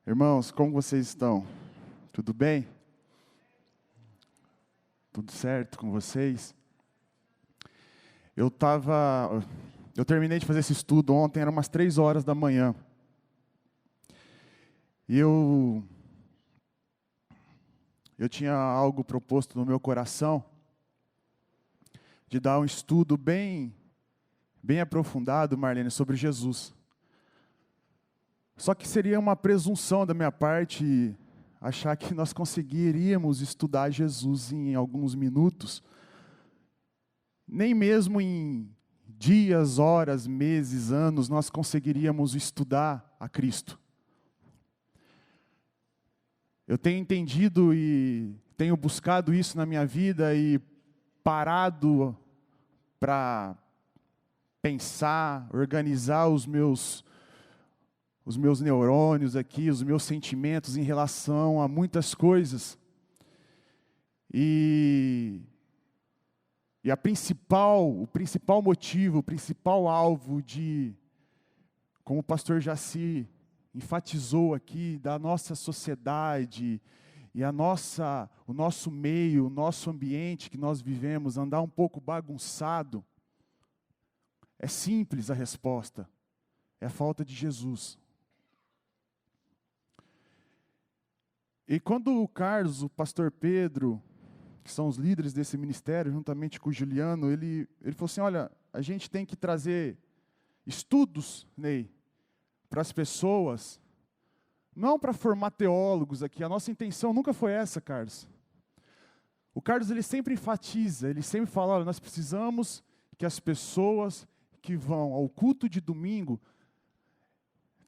Irmãos, como vocês estão? Tudo bem? Tudo certo com vocês? Eu terminei de fazer esse estudo ontem, eram umas 3 horas da manhã. E eu tinha algo proposto no meu coração de dar um estudo bem aprofundado, Marlene, sobre Jesus. Só que seria uma presunção da minha parte achar que nós conseguiríamos estudar Jesus em alguns minutos, nem mesmo em dias, horas, meses, anos, nós conseguiríamos estudar a Cristo. Eu tenho entendido e tenho buscado isso na minha vida e parado para pensar, organizar os meus neurônios aqui, os meus sentimentos em relação a muitas coisas. E o principal motivo, o principal alvo como o pastor Jaci enfatizou aqui, da nossa sociedade e o nosso meio, o nosso ambiente que nós vivemos, andar um pouco bagunçado, é simples a resposta, é a falta de Jesus. E quando o Carlos, o pastor Pedro, que são os líderes desse ministério, juntamente com o Juliano, ele falou assim, olha, a gente tem que trazer estudos, Ney, para as pessoas, não para formar teólogos aqui, a nossa intenção nunca foi essa, Carlos. O Carlos, ele sempre enfatiza, ele sempre fala, olha, nós precisamos que as pessoas que vão ao culto de domingo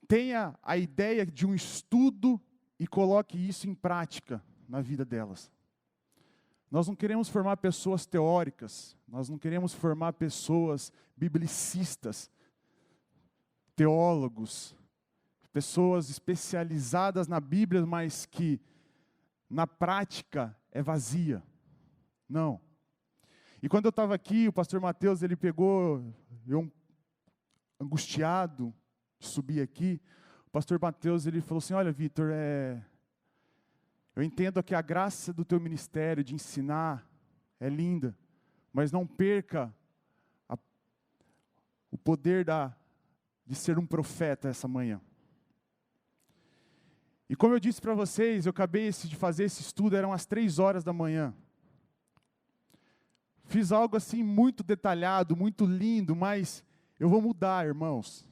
tenham a ideia de um estudo e coloque isso em prática na vida delas. Nós não queremos formar pessoas teóricas, nós não queremos formar pessoas biblicistas, teólogos, pessoas especializadas na Bíblia, mas que na prática é vazia. Não. E quando eu estava aqui, o pastor Mateus, ele pegou, eu angustiado, subi aqui, o pastor Mateus, ele falou assim, olha, Vitor, eu entendo que a graça do teu ministério de ensinar é linda, mas não perca o poder de ser um profeta essa manhã. E como eu disse para vocês, eu acabei de fazer esse estudo, eram as 3 horas da manhã. Fiz algo assim muito detalhado, muito lindo, mas eu vou mudar, irmãos.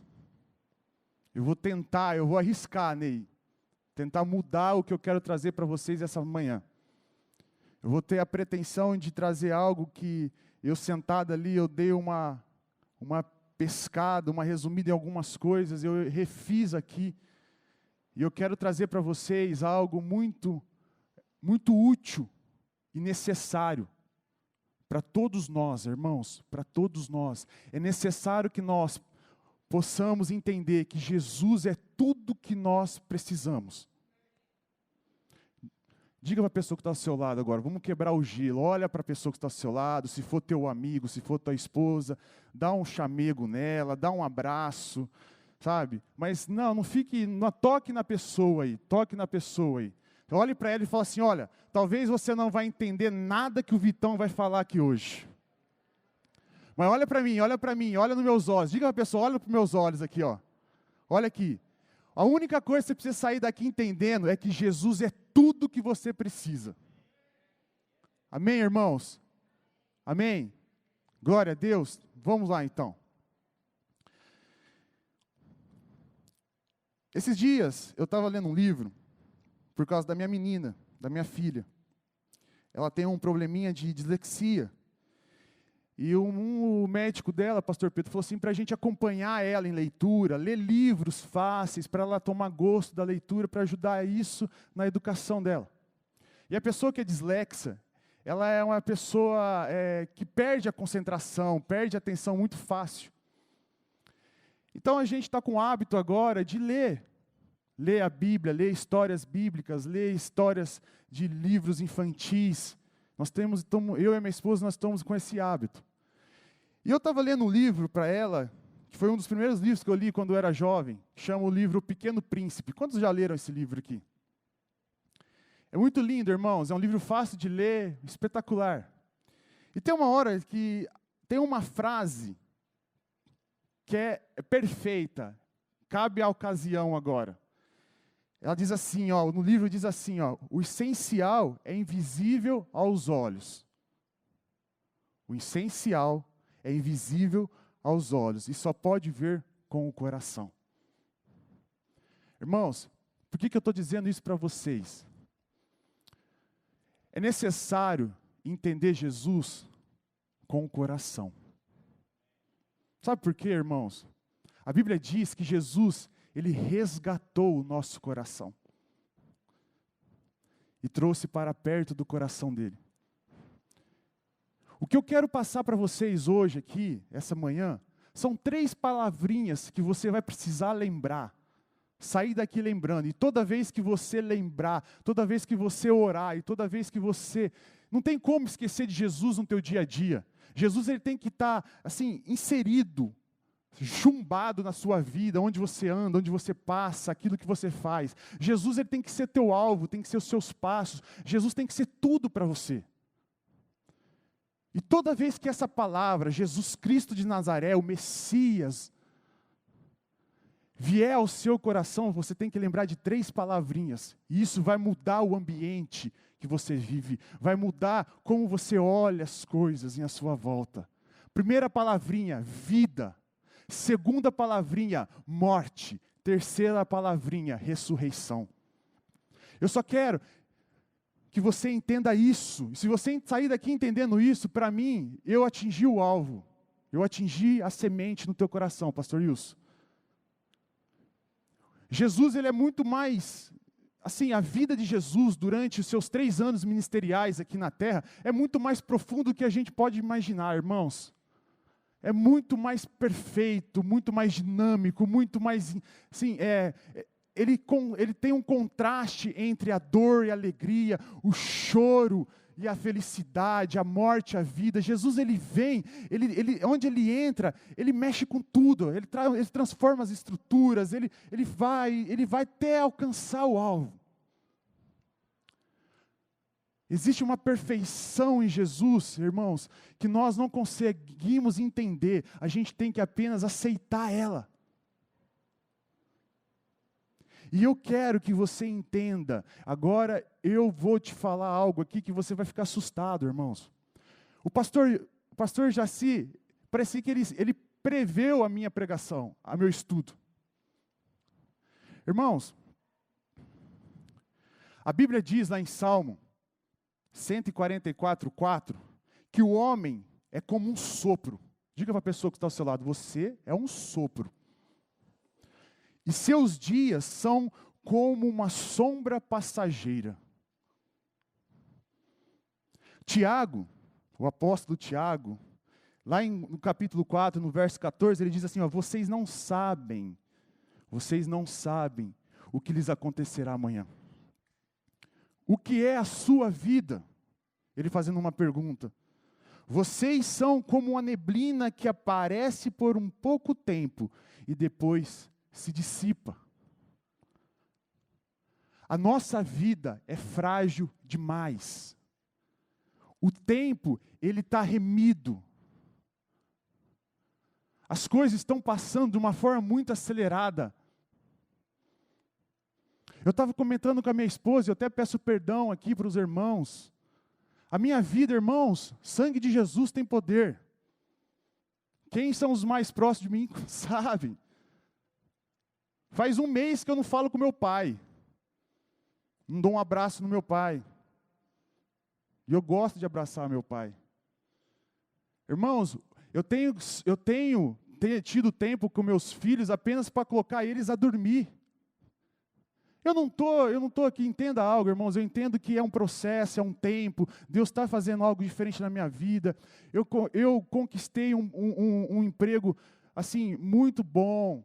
Eu vou arriscar, Ney. Tentar mudar o que eu quero trazer para vocês essa manhã. Eu vou ter a pretensão de trazer algo que eu sentado ali, eu dei uma pescada, uma resumida em algumas coisas, eu refiz aqui. E eu quero trazer para vocês algo muito, muito útil e necessário para todos nós, irmãos, para todos nós. É necessário que nós possamos entender que Jesus é tudo que nós precisamos. Diga para a pessoa que está ao seu lado agora, vamos quebrar o gelo, olha para a pessoa que está ao seu lado, se for teu amigo, se for tua esposa, dá um chamego nela, dá um abraço, sabe? Mas não toque na pessoa aí, Olhe para ela e fala assim, olha, talvez você não vai entender nada que o Vitão vai falar aqui hoje. Mas olha para mim, olha nos meus olhos. Diga para a pessoa, olha para os meus olhos aqui, ó. Olha aqui. A única coisa que você precisa sair daqui entendendo é que Jesus é tudo que você precisa. Amém, irmãos? Amém? Glória a Deus. Vamos lá, então. Esses dias, eu estava lendo um livro, por causa da minha menina, da minha filha. Ela tem um probleminha de dislexia. E o médico dela, pastor Pedro, falou assim, para a gente acompanhar ela em leitura, ler livros fáceis, para ela tomar gosto da leitura, para ajudar isso na educação dela. E a pessoa que é dislexa, ela é uma pessoa que perde a concentração, perde a atenção muito fácil. Então a gente está com o hábito agora de ler a Bíblia, ler histórias bíblicas, ler histórias de livros infantis. Eu e a minha esposa, nós estamos com esse hábito. E eu estava lendo um livro para ela, que foi um dos primeiros livros que eu li quando eu era jovem, que chama o livro O Pequeno Príncipe. Quantos já leram esse livro aqui? É muito lindo, irmãos, é um livro fácil de ler, espetacular. E tem uma hora que tem uma frase que é perfeita, cabe à ocasião agora. Ela diz assim, no livro diz assim, o essencial é invisível aos olhos. O essencial é invisível aos olhos e só pode ver com o coração. Irmãos, por que eu estou dizendo isso para vocês? É necessário entender Jesus com o coração. Sabe por quê, irmãos? A Bíblia diz que Jesus, Ele resgatou o nosso coração e trouxe para perto do coração dele. O que eu quero passar para vocês hoje aqui, essa manhã, são 3 palavrinhas que você vai precisar lembrar. Sair daqui lembrando, e toda vez que você lembrar, toda vez que você orar, e toda vez que você... Não tem como esquecer de Jesus no teu dia a dia. Jesus, ele tem que estar, assim, inserido, chumbado na sua vida, onde você anda, onde você passa, aquilo que você faz. Jesus, ele tem que ser teu alvo, tem que ser os seus passos. Jesus tem que ser tudo para você. E toda vez que essa palavra, Jesus Cristo de Nazaré, o Messias, vier ao seu coração, você tem que lembrar de 3 palavrinhas. E isso vai mudar o ambiente que você vive. Vai mudar como você olha as coisas em sua volta. Primeira palavrinha, vida. Segunda palavrinha, morte. Terceira palavrinha, ressurreição. Eu só quero que você entenda isso. E se você sair daqui entendendo isso, para mim, eu atingi o alvo. Eu atingi a semente no teu coração, pastor Wilson. Jesus, ele é muito mais, assim, a vida de Jesus durante os seus 3 anos ministeriais aqui na terra, é muito mais profundo do que a gente pode imaginar, irmãos. É muito mais perfeito, muito mais dinâmico, muito mais, assim, ele tem um contraste entre a dor e a alegria, o choro e a felicidade, a morte, a vida. Jesus, ele vem, onde ele entra, ele mexe com tudo, ele transforma as estruturas, ele vai até alcançar o alvo. Existe uma perfeição em Jesus, irmãos, que nós não conseguimos entender, a gente tem que apenas aceitar ela. E eu quero que você entenda, agora eu vou te falar algo aqui que você vai ficar assustado, irmãos. O pastor Jaci, parecia que ele preveu a minha pregação, a meu estudo. Irmãos, a Bíblia diz lá em Salmo 144:4, que o homem é como um sopro. Diga para a pessoa que está ao seu lado, você é um sopro. E seus dias são como uma sombra passageira. Tiago, o apóstolo Tiago, lá no capítulo 4, no verso 14, ele diz assim, vocês não sabem o que lhes acontecerá amanhã. O que é a sua vida? Ele fazendo uma pergunta. Vocês são como uma neblina que aparece por um pouco tempo e depois se dissipa. A nossa vida é frágil demais. O tempo, ele está remido. As coisas estão passando de uma forma muito acelerada. Eu estava comentando com a minha esposa, eu até peço perdão aqui para os irmãos. A minha vida, irmãos, sangue de Jesus tem poder. Quem são os mais próximos de mim sabem. Faz 1 mês que eu não falo com meu pai. Não dou um abraço no meu pai. E eu gosto de abraçar meu pai. Irmãos, eu tenho tido tempo com meus filhos apenas para colocar eles a dormir. Eu não tô aqui, entenda algo, irmãos, eu entendo que é um processo, é um tempo, Deus está fazendo algo diferente na minha vida. Eu conquistei um emprego, assim, muito bom.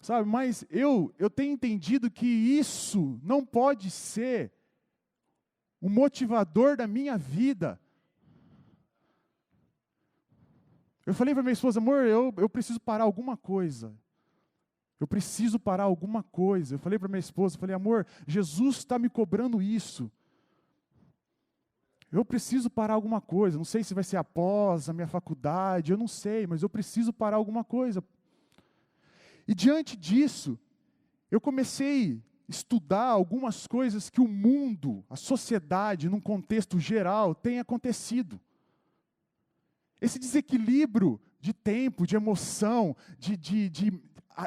Sabe, mas eu tenho entendido que isso não pode ser o motivador da minha vida. Eu falei para minha esposa, amor, eu preciso parar alguma coisa. Eu preciso parar alguma coisa. Eu falei para minha esposa, falei, amor, Jesus está me cobrando isso. Eu preciso parar alguma coisa. Não sei se vai ser após a minha faculdade, eu não sei, mas eu preciso parar alguma coisa. E diante disso, eu comecei a estudar algumas coisas que o mundo, a sociedade, num contexto geral, tem acontecido. Esse desequilíbrio de tempo, de emoção, de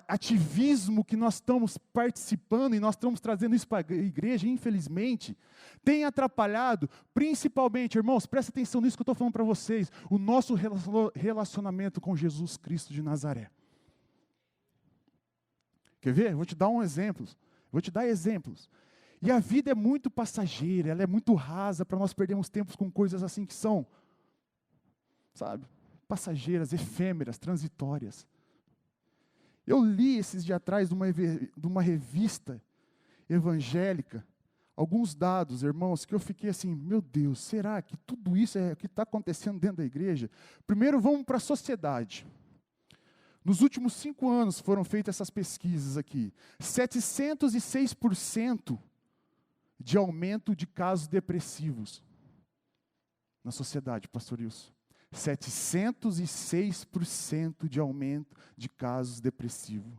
ativismo que nós estamos participando e nós estamos trazendo isso para a igreja, infelizmente, tem atrapalhado, principalmente, irmãos, presta atenção nisso que eu estou falando para vocês, o nosso relacionamento com Jesus Cristo de Nazaré. Quer ver? Vou te dar um exemplo. Vou te dar exemplos. E a vida é muito passageira, ela é muito rasa para nós perdermos tempos com coisas assim que são, sabe, passageiras, efêmeras, transitórias. Eu li esses dias atrás de uma revista evangélica, alguns dados, irmãos, que eu fiquei assim, meu Deus, será que tudo isso é o que está acontecendo dentro da igreja? Primeiro vamos para a sociedade. Nos últimos 5 anos foram feitas essas pesquisas aqui. 706% de aumento de casos depressivos na sociedade, pastor Wilson. 706% de aumento de casos depressivos.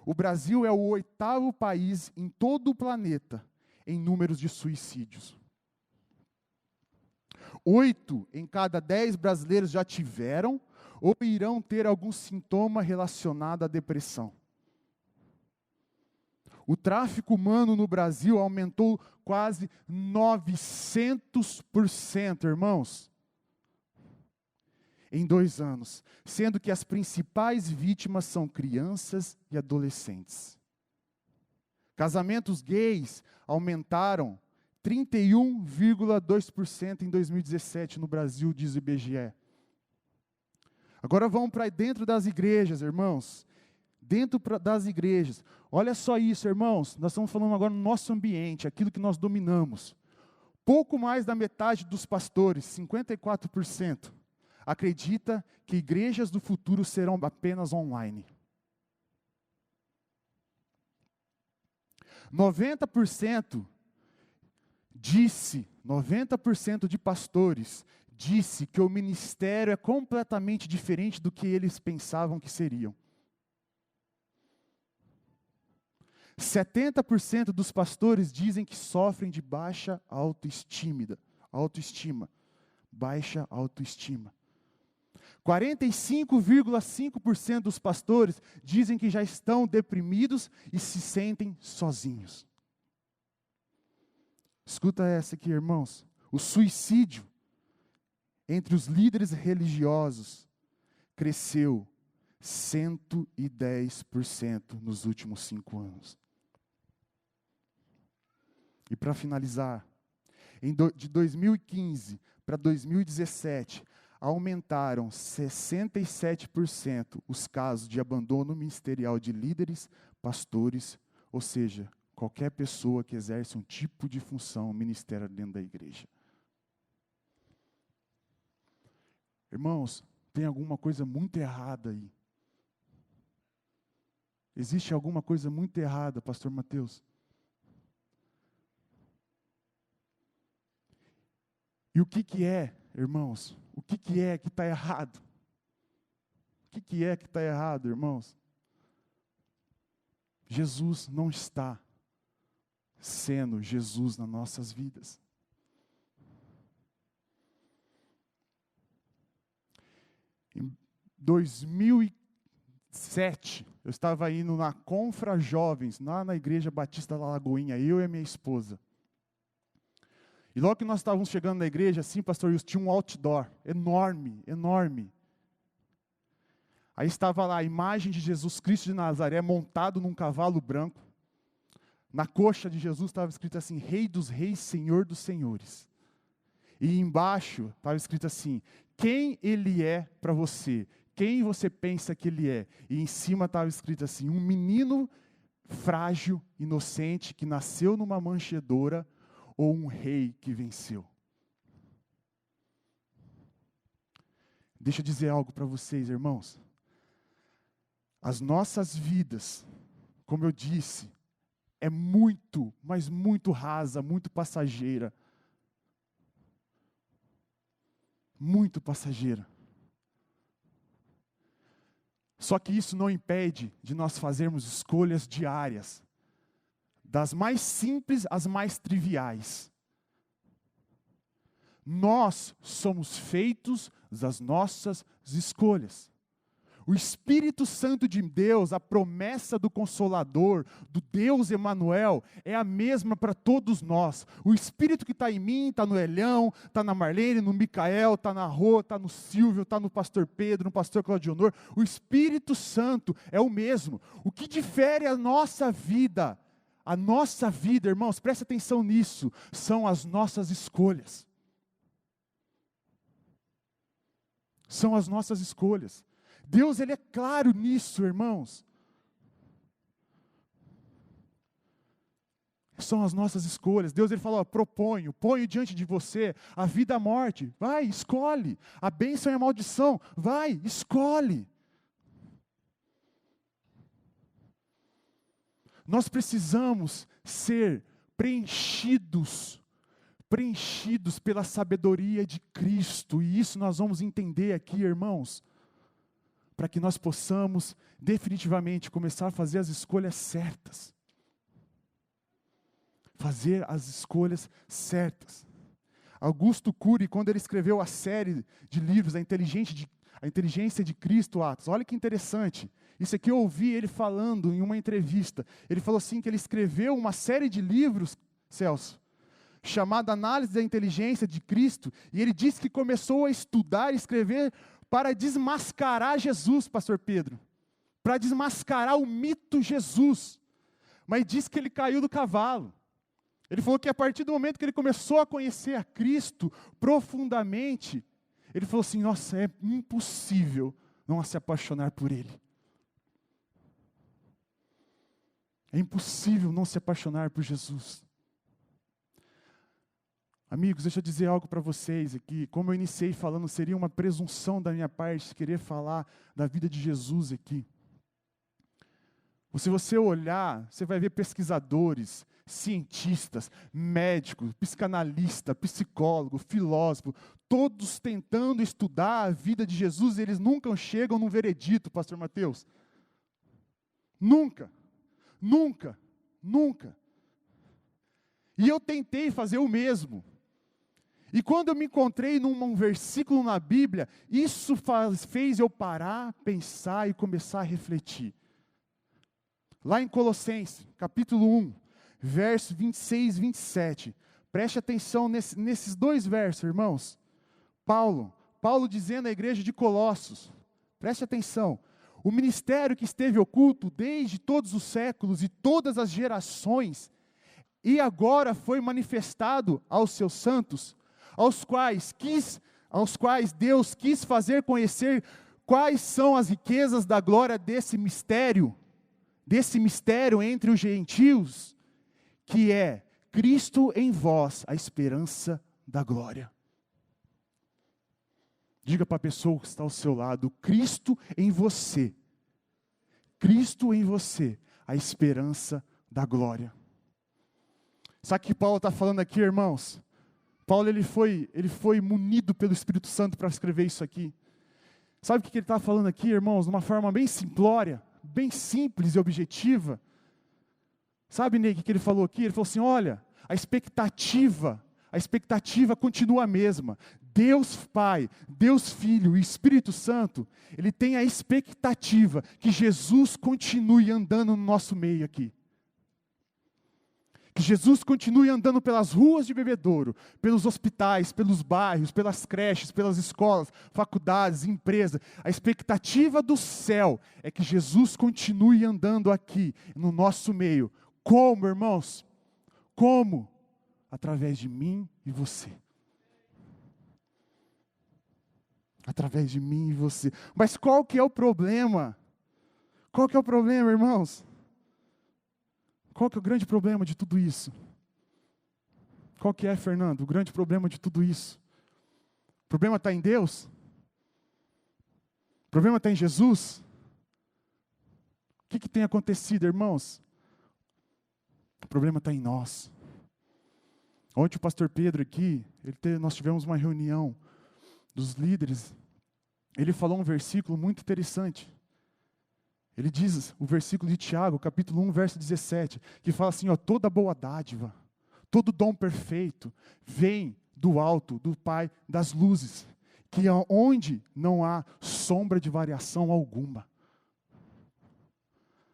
O Brasil é o 8º país em todo o planeta em números de suicídios. 8 em cada 10 brasileiros já tiveram ou irão ter algum sintoma relacionado à depressão. O tráfico humano no Brasil aumentou quase 900%, irmãos, em 2 anos, sendo que as principais vítimas são crianças e adolescentes. Casamentos gays aumentaram 31,2% em 2017 no Brasil, diz o IBGE. Agora vamos para dentro das igrejas, irmãos. Dentro das igrejas. Olha só isso, irmãos. Nós estamos falando agora no nosso ambiente, aquilo que nós dominamos. Pouco mais da metade dos pastores, 54%, acredita que igrejas do futuro serão apenas online. 90% de pastores disse que o ministério é completamente diferente do que eles pensavam que seriam. 70% dos pastores dizem que sofrem de baixa autoestima. Baixa autoestima. 45,5% dos pastores dizem que já estão deprimidos e se sentem sozinhos. Escuta essa aqui, irmãos. O suicídio entre os líderes religiosos cresceu 110% nos últimos 5 anos. E para finalizar, de 2015 para 2017, aumentaram 67% os casos de abandono ministerial de líderes, pastores, ou seja, qualquer pessoa que exerce um tipo de função ministerial dentro da igreja. Irmãos, tem alguma coisa muito errada aí. Existe alguma coisa muito errada, pastor Mateus? E o que é, irmãos? O que é que está errado? O que é que está errado, irmãos? Jesus não está sendo Jesus nas nossas vidas. Em 2007, eu estava indo na Confra Jovens, lá na Igreja Batista da Lagoinha, eu e a minha esposa. E logo que nós estávamos chegando na igreja, assim, pastor Wilson, tinha um outdoor enorme, enorme. Aí estava lá a imagem de Jesus Cristo de Nazaré montado num cavalo branco. Na coxa de Jesus estava escrito assim, Rei dos Reis, Senhor dos Senhores. E embaixo estava escrito assim, quem Ele é para você? Quem você pensa que Ele é? E em cima estava escrito assim, um menino frágil, inocente, que nasceu numa manjedoura, ou um rei que venceu. Deixa eu dizer algo para vocês, irmãos. As nossas vidas, como eu disse, é muito, mas muito rasa, muito passageira. Muito passageira. Só que isso não impede de nós fazermos escolhas diárias, das mais simples às mais triviais. Nós somos feitos das nossas escolhas. O Espírito Santo de Deus, a promessa do Consolador, do Deus Emanuel, é a mesma para todos nós. O Espírito que está em mim, está no Elhão, está na Marlene, no Micael, está na Rô, está no Silvio, está no pastor Pedro, no pastor Claudionor. O Espírito Santo é o mesmo. O que difere a nossa vida, irmãos, presta atenção nisso, são as nossas escolhas. São as nossas escolhas. Deus, Ele é claro nisso, irmãos. São as nossas escolhas. Deus, Ele fala, ponho diante de você a vida e a morte. Vai, escolhe. A bênção e a maldição. Vai, escolhe. Nós precisamos ser preenchidos pela sabedoria de Cristo. E isso nós vamos entender aqui, irmãos, para que nós possamos definitivamente começar a fazer as escolhas certas. Fazer as escolhas certas. Augusto Cury, quando ele escreveu a série de livros, a Inteligência de Cristo, Atos, olha que interessante. Isso aqui eu ouvi ele falando em uma entrevista. Ele falou assim que ele escreveu uma série de livros, Celso, chamada Análise da Inteligência de Cristo, e ele disse que começou a estudar e escrever para desmascarar Jesus, pastor Pedro, para desmascarar o mito Jesus, mas disse que ele caiu do cavalo. Ele falou que a partir do momento que ele começou a conhecer a Cristo profundamente, ele falou assim, nossa, é impossível não se apaixonar por Ele. É impossível não se apaixonar por Jesus. Amigos, deixa eu dizer algo para vocês aqui. Como eu iniciei falando, seria uma presunção da minha parte querer falar da vida de Jesus aqui. Se você olhar, você vai ver pesquisadores, cientistas, médicos, psicanalista, psicólogo, filósofo, todos tentando estudar a vida de Jesus, e eles nunca chegam num veredito, pastor Mateus. Nunca. E eu tentei fazer o mesmo. E quando eu me encontrei num versículo na Bíblia, isso fez eu parar, pensar e começar a refletir. Lá em Colossenses, capítulo 1, versos 26 e 27. Preste atenção nesses dois versos, irmãos. Paulo dizendo à igreja de Colossos, preste atenção. O ministério que esteve oculto desde todos os séculos e todas as gerações, e agora foi manifestado aos seus santos, aos quais Deus quis fazer conhecer quais são as riquezas da glória desse mistério entre os gentios, que é Cristo em vós, a esperança da glória. Diga para a pessoa que está ao seu lado, Cristo em você, a esperança da glória. Sabe o que Paulo está falando aqui, irmãos? Paulo ele foi munido pelo Espírito Santo para escrever isso aqui. Sabe o que ele está falando aqui, irmãos? De uma forma bem simplória, bem simples e objetiva. Sabe, Ney, o que ele falou aqui? Ele falou assim, olha, a expectativa continua a mesma. Deus Pai, Deus Filho e Espírito Santo, Ele tem a expectativa que Jesus continue andando no nosso meio aqui. Que Jesus continue andando pelas ruas de Bebedouro, pelos hospitais, pelos bairros, pelas creches, pelas escolas, faculdades, empresas. A expectativa do céu é que Jesus continue andando aqui, no nosso meio. Como, irmãos? Como? Através de mim e você. Através de mim e você. Mas qual que é o problema? Qual que é o problema, irmãos? Qual que é o grande problema de tudo isso? Qual que é, Fernando, o grande problema de tudo isso? O problema está em Deus? O problema está em Jesus? O que tem acontecido, irmãos? O problema está em nós. Ontem o pastor Pedro aqui, nós tivemos uma reunião dos líderes. Ele falou um versículo muito interessante. Ele diz, o versículo de Tiago, capítulo 1, verso 17, que fala assim, toda boa dádiva, todo dom perfeito, vem do alto, do Pai das luzes, que onde não há sombra de variação alguma.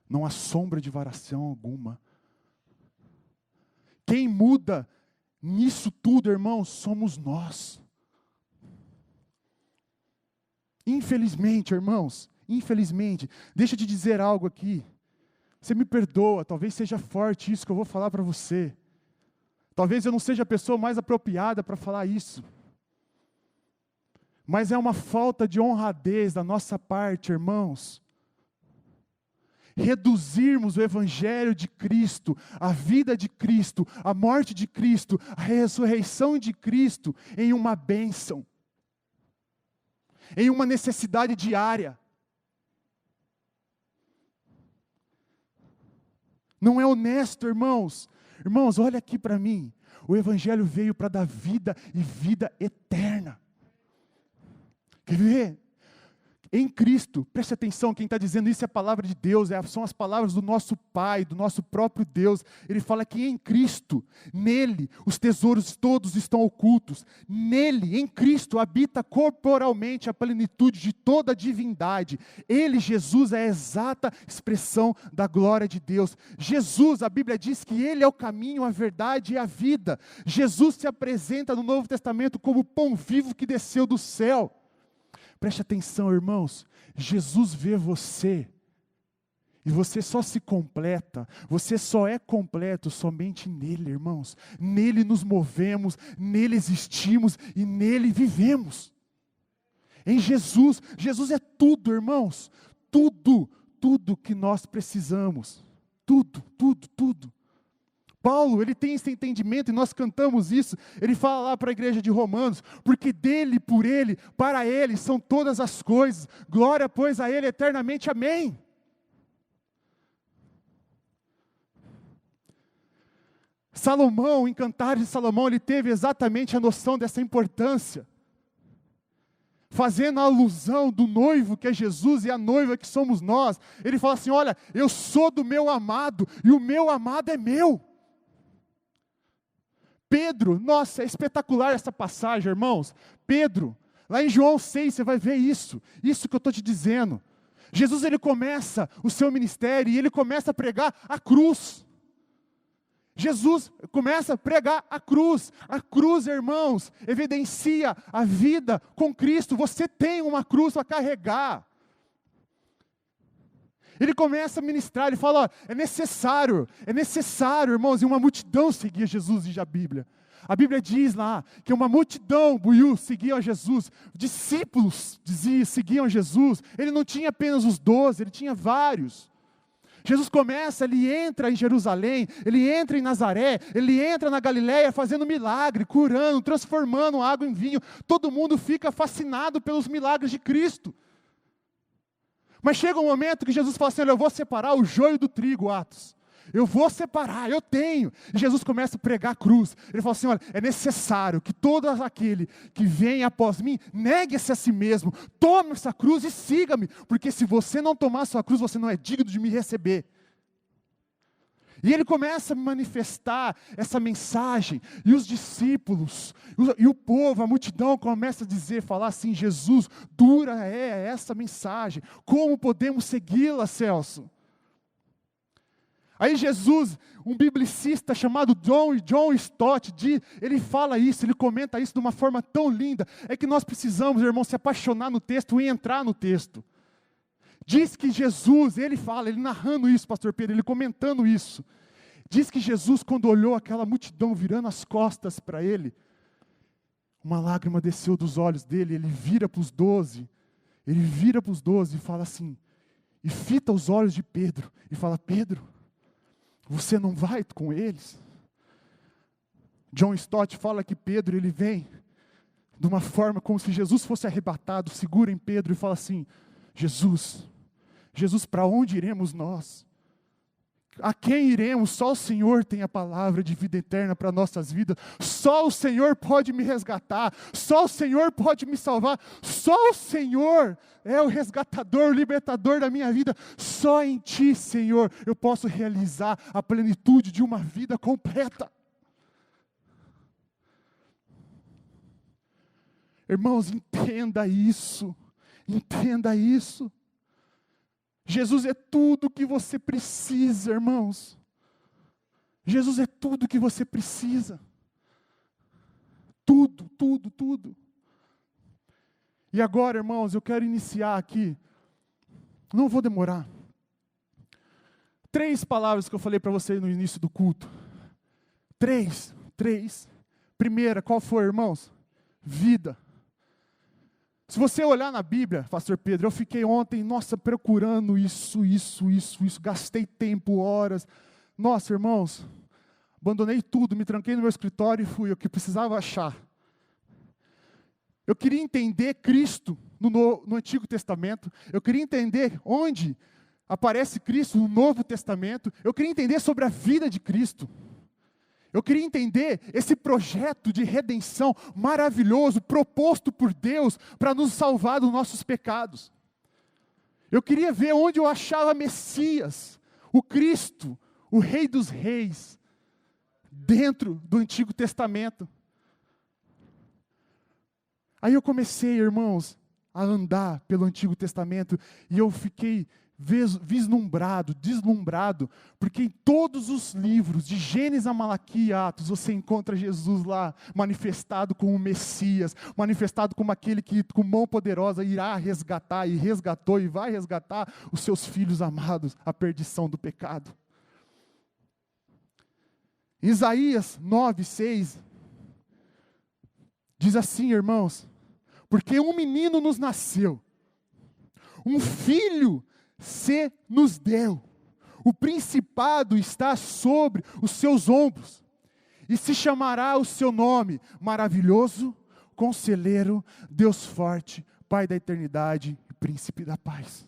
Não há sombra de variação alguma. Quem muda nisso tudo, irmãos, somos nós. Infelizmente, irmãos, infelizmente, deixa eu te dizer algo aqui. Você me perdoa, talvez seja forte isso que eu vou falar para você. Talvez eu não seja a pessoa mais apropriada para falar isso. Mas é uma falta de honradez da nossa parte, irmãos. Reduzirmos o Evangelho de Cristo, a vida de Cristo, a morte de Cristo, a ressurreição de Cristo em uma bênção, em uma necessidade diária. Não é honesto, irmãos. Irmãos, olha aqui para mim. O Evangelho veio para dar vida e vida eterna. Quer ver? Em Cristo, preste atenção, quem está dizendo isso é a palavra de Deus, são as palavras do nosso Pai, do nosso próprio Deus. Ele fala que em Cristo, nele, os tesouros todos estão ocultos. Nele, em Cristo, habita corporalmente a plenitude de toda a divindade. Ele, Jesus, é a exata expressão da glória de Deus. Jesus, a Bíblia diz que Ele é o caminho, a verdade e a vida. Jesus se apresenta no Novo Testamento como o pão vivo que desceu do céu. Preste atenção, irmãos, Jesus vê você, e você só se completa, você só é completo somente nele, irmãos. Nele nos movemos, nele existimos e nele vivemos. Em Jesus, Jesus é tudo, irmãos, tudo que nós precisamos, tudo. Paulo, ele tem esse entendimento, e nós cantamos isso, ele fala lá para a igreja de Romanos, porque dele, por ele, para ele, são todas as coisas, glória, pois, a ele eternamente, amém. Salomão, em Cantares de Salomão, ele teve exatamente a noção dessa importância, fazendo a alusão do noivo que é Jesus e a noiva que somos nós. Ele fala assim, olha, eu sou do meu amado, e o meu amado é meu. Pedro, nossa, é espetacular essa passagem, irmãos. Pedro, lá em João 6, você vai ver isso que eu estou te dizendo. Jesus, ele começa o seu ministério e ele começa a pregar a cruz. Jesus começa a pregar a cruz. A cruz, irmãos, evidencia a vida com Cristo. Você tem uma cruz para carregar. Ele começa a ministrar, ele fala, é necessário, irmãos, e uma multidão seguia Jesus, diz a Bíblia. A Bíblia diz lá, que uma multidão, seguia Jesus, discípulos seguiam Jesus, ele não tinha apenas os 12, ele tinha vários. Jesus começa, ele entra em Jerusalém, ele entra em Nazaré, ele entra na Galileia fazendo milagre, curando, transformando água em vinho, todo mundo fica fascinado pelos milagres de Cristo. Mas chega um momento que Jesus fala assim, olha, eu vou separar o joio do trigo, Atos. Eu vou separar, eu tenho. E Jesus começa a pregar a cruz. Ele fala assim, olha, é necessário que todo aquele que vem após mim, negue-se a si mesmo, tome essa cruz e siga-me. Porque se você não tomar a sua cruz, você não é digno de me receber. E ele começa a manifestar essa mensagem, e os discípulos, e o povo, a multidão começa a dizer, falar assim, Jesus, dura é essa mensagem, como podemos segui-la, Celso? Aí Jesus, um biblicista chamado John Stott, ele fala isso, ele comenta isso de uma forma tão linda, é que nós precisamos, irmão, se apaixonar no texto e entrar no texto. Diz que Jesus, ele narrando isso, pastor Pedro, ele comentando isso, diz que Jesus, quando olhou aquela multidão virando as costas para ele, uma lágrima desceu dos olhos dele, ele vira para os 12 e fala assim, e fita os olhos de Pedro, e fala, Pedro, você não vai com eles? John Stott fala que Pedro, ele vem de uma forma como se Jesus fosse arrebatado, segura em Pedro e fala assim, Jesus, para onde iremos nós? A quem iremos? Só o Senhor tem a palavra de vida eterna para nossas vidas. Só o Senhor pode me resgatar. Só o Senhor pode me salvar. Só o Senhor é o resgatador, o libertador da minha vida. Só em Ti, Senhor, eu posso realizar a plenitude de uma vida completa. Irmãos, entenda isso. Entenda isso. Jesus é tudo que você precisa, irmãos. Jesus é tudo que você precisa. Tudo, tudo, tudo. E agora, irmãos, eu quero iniciar aqui. Não vou demorar. 3 palavras que eu falei para vocês no início do culto. 3. Primeira, qual foi, irmãos? Vida. Se você olhar na Bíblia, pastor Pedro, eu fiquei ontem, procurando isso, gastei tempo, horas. Nossa, irmãos, abandonei tudo, me tranquei no meu escritório e fui o que precisava achar. Eu queria entender Cristo no Antigo Testamento, eu queria entender onde aparece Cristo no Novo Testamento, eu queria entender sobre a vida de Cristo. Eu queria entender esse projeto de redenção maravilhoso, proposto por Deus para nos salvar dos nossos pecados. Eu queria ver onde eu achava Messias, o Cristo, o Rei dos Reis, dentro do Antigo Testamento. Aí eu comecei, irmãos, a andar pelo Antigo Testamento e eu fiquei deslumbrado, porque em todos os livros, de Gênesis a Malaquias e Atos, você encontra Jesus lá, manifestado como o Messias, manifestado como aquele que com mão poderosa irá resgatar, e resgatou, e vai resgatar os seus filhos amados, a perdição do pecado. Isaías 9:6, diz assim, irmãos, porque um menino nos nasceu, um filho se nos deu, o principado está sobre os seus ombros, e se chamará o seu nome, maravilhoso, conselheiro, Deus forte, Pai da eternidade e príncipe da paz.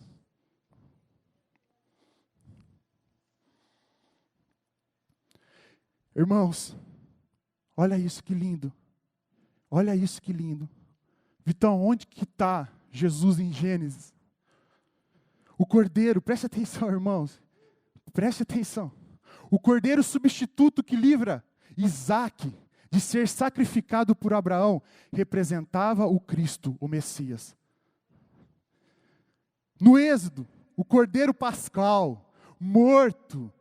Irmãos, olha isso que lindo, olha isso que lindo. Vitão, onde que está Jesus em Gênesis? O cordeiro, preste atenção, irmãos, preste atenção. O cordeiro substituto que livra Isaque de ser sacrificado por Abraão, representava o Cristo, o Messias. No Êxodo, o cordeiro pascal, morto,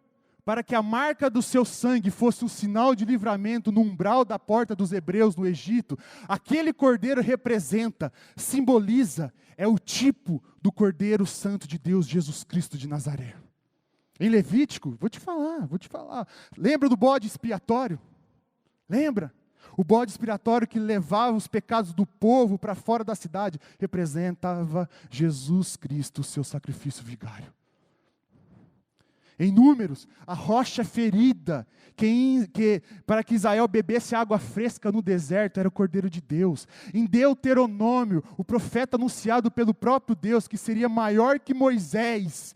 para que a marca do seu sangue fosse um sinal de livramento no umbral da porta dos hebreus no Egito, aquele cordeiro representa, simboliza, é o tipo do Cordeiro Santo de Deus, Jesus Cristo de Nazaré. Em Levítico, vou te falar. Lembra do bode expiatório? Lembra? O bode expiatório que levava os pecados do povo para fora da cidade, representava Jesus Cristo, o seu sacrifício vigário. Em Números, a rocha ferida, para que Israel bebesse água fresca no deserto, era o Cordeiro de Deus. Em Deuteronômio, o profeta anunciado pelo próprio Deus, que seria maior que Moisés,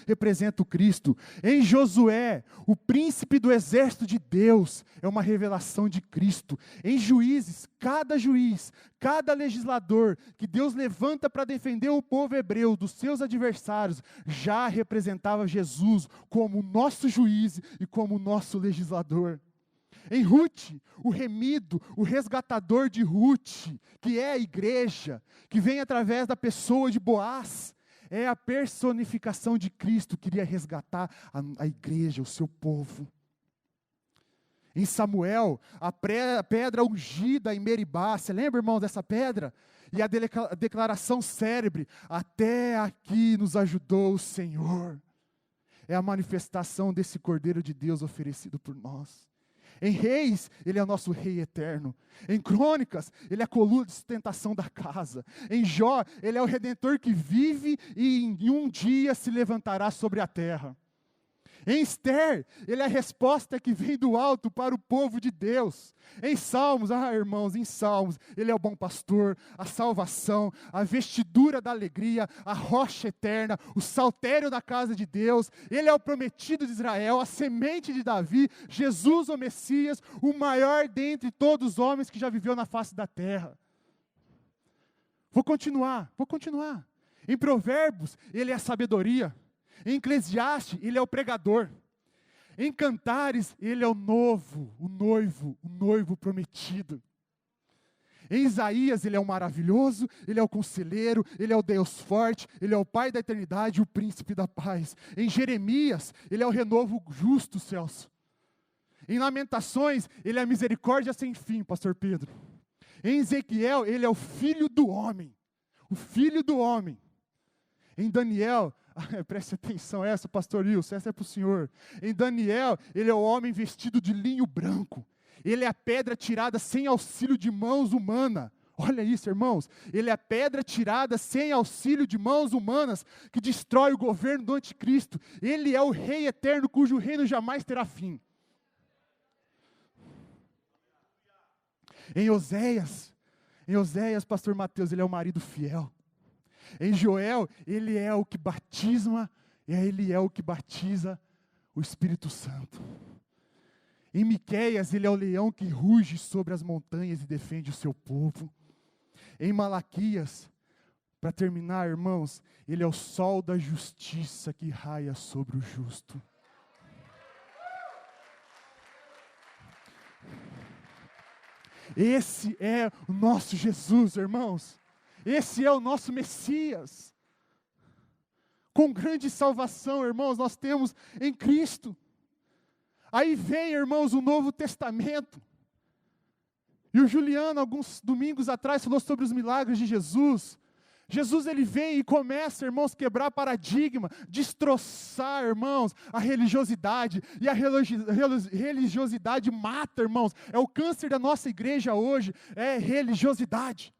representa o Cristo. Em Josué, o príncipe do exército de Deus, é uma revelação de Cristo. Em Juízes, cada juiz, cada legislador que Deus levanta para defender o povo hebreu dos seus adversários, já representava Jesus como o nosso juiz e como o nosso legislador. Em Ruth, o remido, o resgatador de Ruth, que é a igreja, que vem através da pessoa de Boaz, é a personificação de Cristo, que iria resgatar a igreja, o seu povo. Em Samuel, a pedra ungida em Meribá, você lembra, irmão, dessa pedra? E a declaração célebre, até aqui nos ajudou o Senhor. É a manifestação desse Cordeiro de Deus oferecido por nós. Em Reis, Ele é o nosso Rei eterno. Em Crônicas, Ele é a coluna de sustentação da casa. Em Jó, Ele é o Redentor que vive e em um dia se levantará sobre a terra. Em Esther, ele é a resposta que vem do alto para o povo de Deus. Em Salmos, irmãos, em Salmos, ele é o bom pastor, a salvação, a vestidura da alegria, a rocha eterna, o saltério da casa de Deus. Ele é o prometido de Israel, a semente de Davi, Jesus o Messias, o maior dentre todos os homens que já viveu na face da terra. Vou continuar. Em Provérbios, ele é a sabedoria. Em Eclesiastes, ele é o pregador. Em Cantares, ele é o noivo prometido. Em Isaías, ele é o maravilhoso, ele é o conselheiro, ele é o Deus forte, ele é o Pai da eternidade, o príncipe da paz. Em Jeremias, ele é o renovo justo, Celso. Em Lamentações, ele é a misericórdia sem fim, pastor Pedro. Em Ezequiel, ele é o filho do homem. O filho do homem. Em Daniel, preste atenção, pastor Wilson, essa é para o senhor. Em Daniel, ele é o homem vestido de linho branco. Ele é a pedra tirada sem auxílio de mãos humanas. Olha isso, irmãos. Ele é a pedra tirada sem auxílio de mãos humanas que destrói o governo do anticristo. Ele é o rei eterno cujo reino jamais terá fim. Em Oséias, pastor Mateus, ele é o marido fiel. Em Joel, ele é o que batiza o Espírito Santo. Em Miqueias, ele é o leão que ruge sobre as montanhas e defende o seu povo. Em Malaquias, para terminar, irmãos, ele é o sol da justiça que raia sobre o justo. Esse é o nosso Jesus, irmãos. Esse é o nosso Messias. Com grande salvação, irmãos, nós temos em Cristo. Aí vem, irmãos, o Novo Testamento. E o Juliano, alguns domingos atrás, falou sobre os milagres de Jesus. Jesus, ele vem e começa, irmãos, quebrar paradigma, destroçar, irmãos, a religiosidade. E a religiosidade mata, irmãos. É o câncer da nossa igreja hoje, é religiosidade.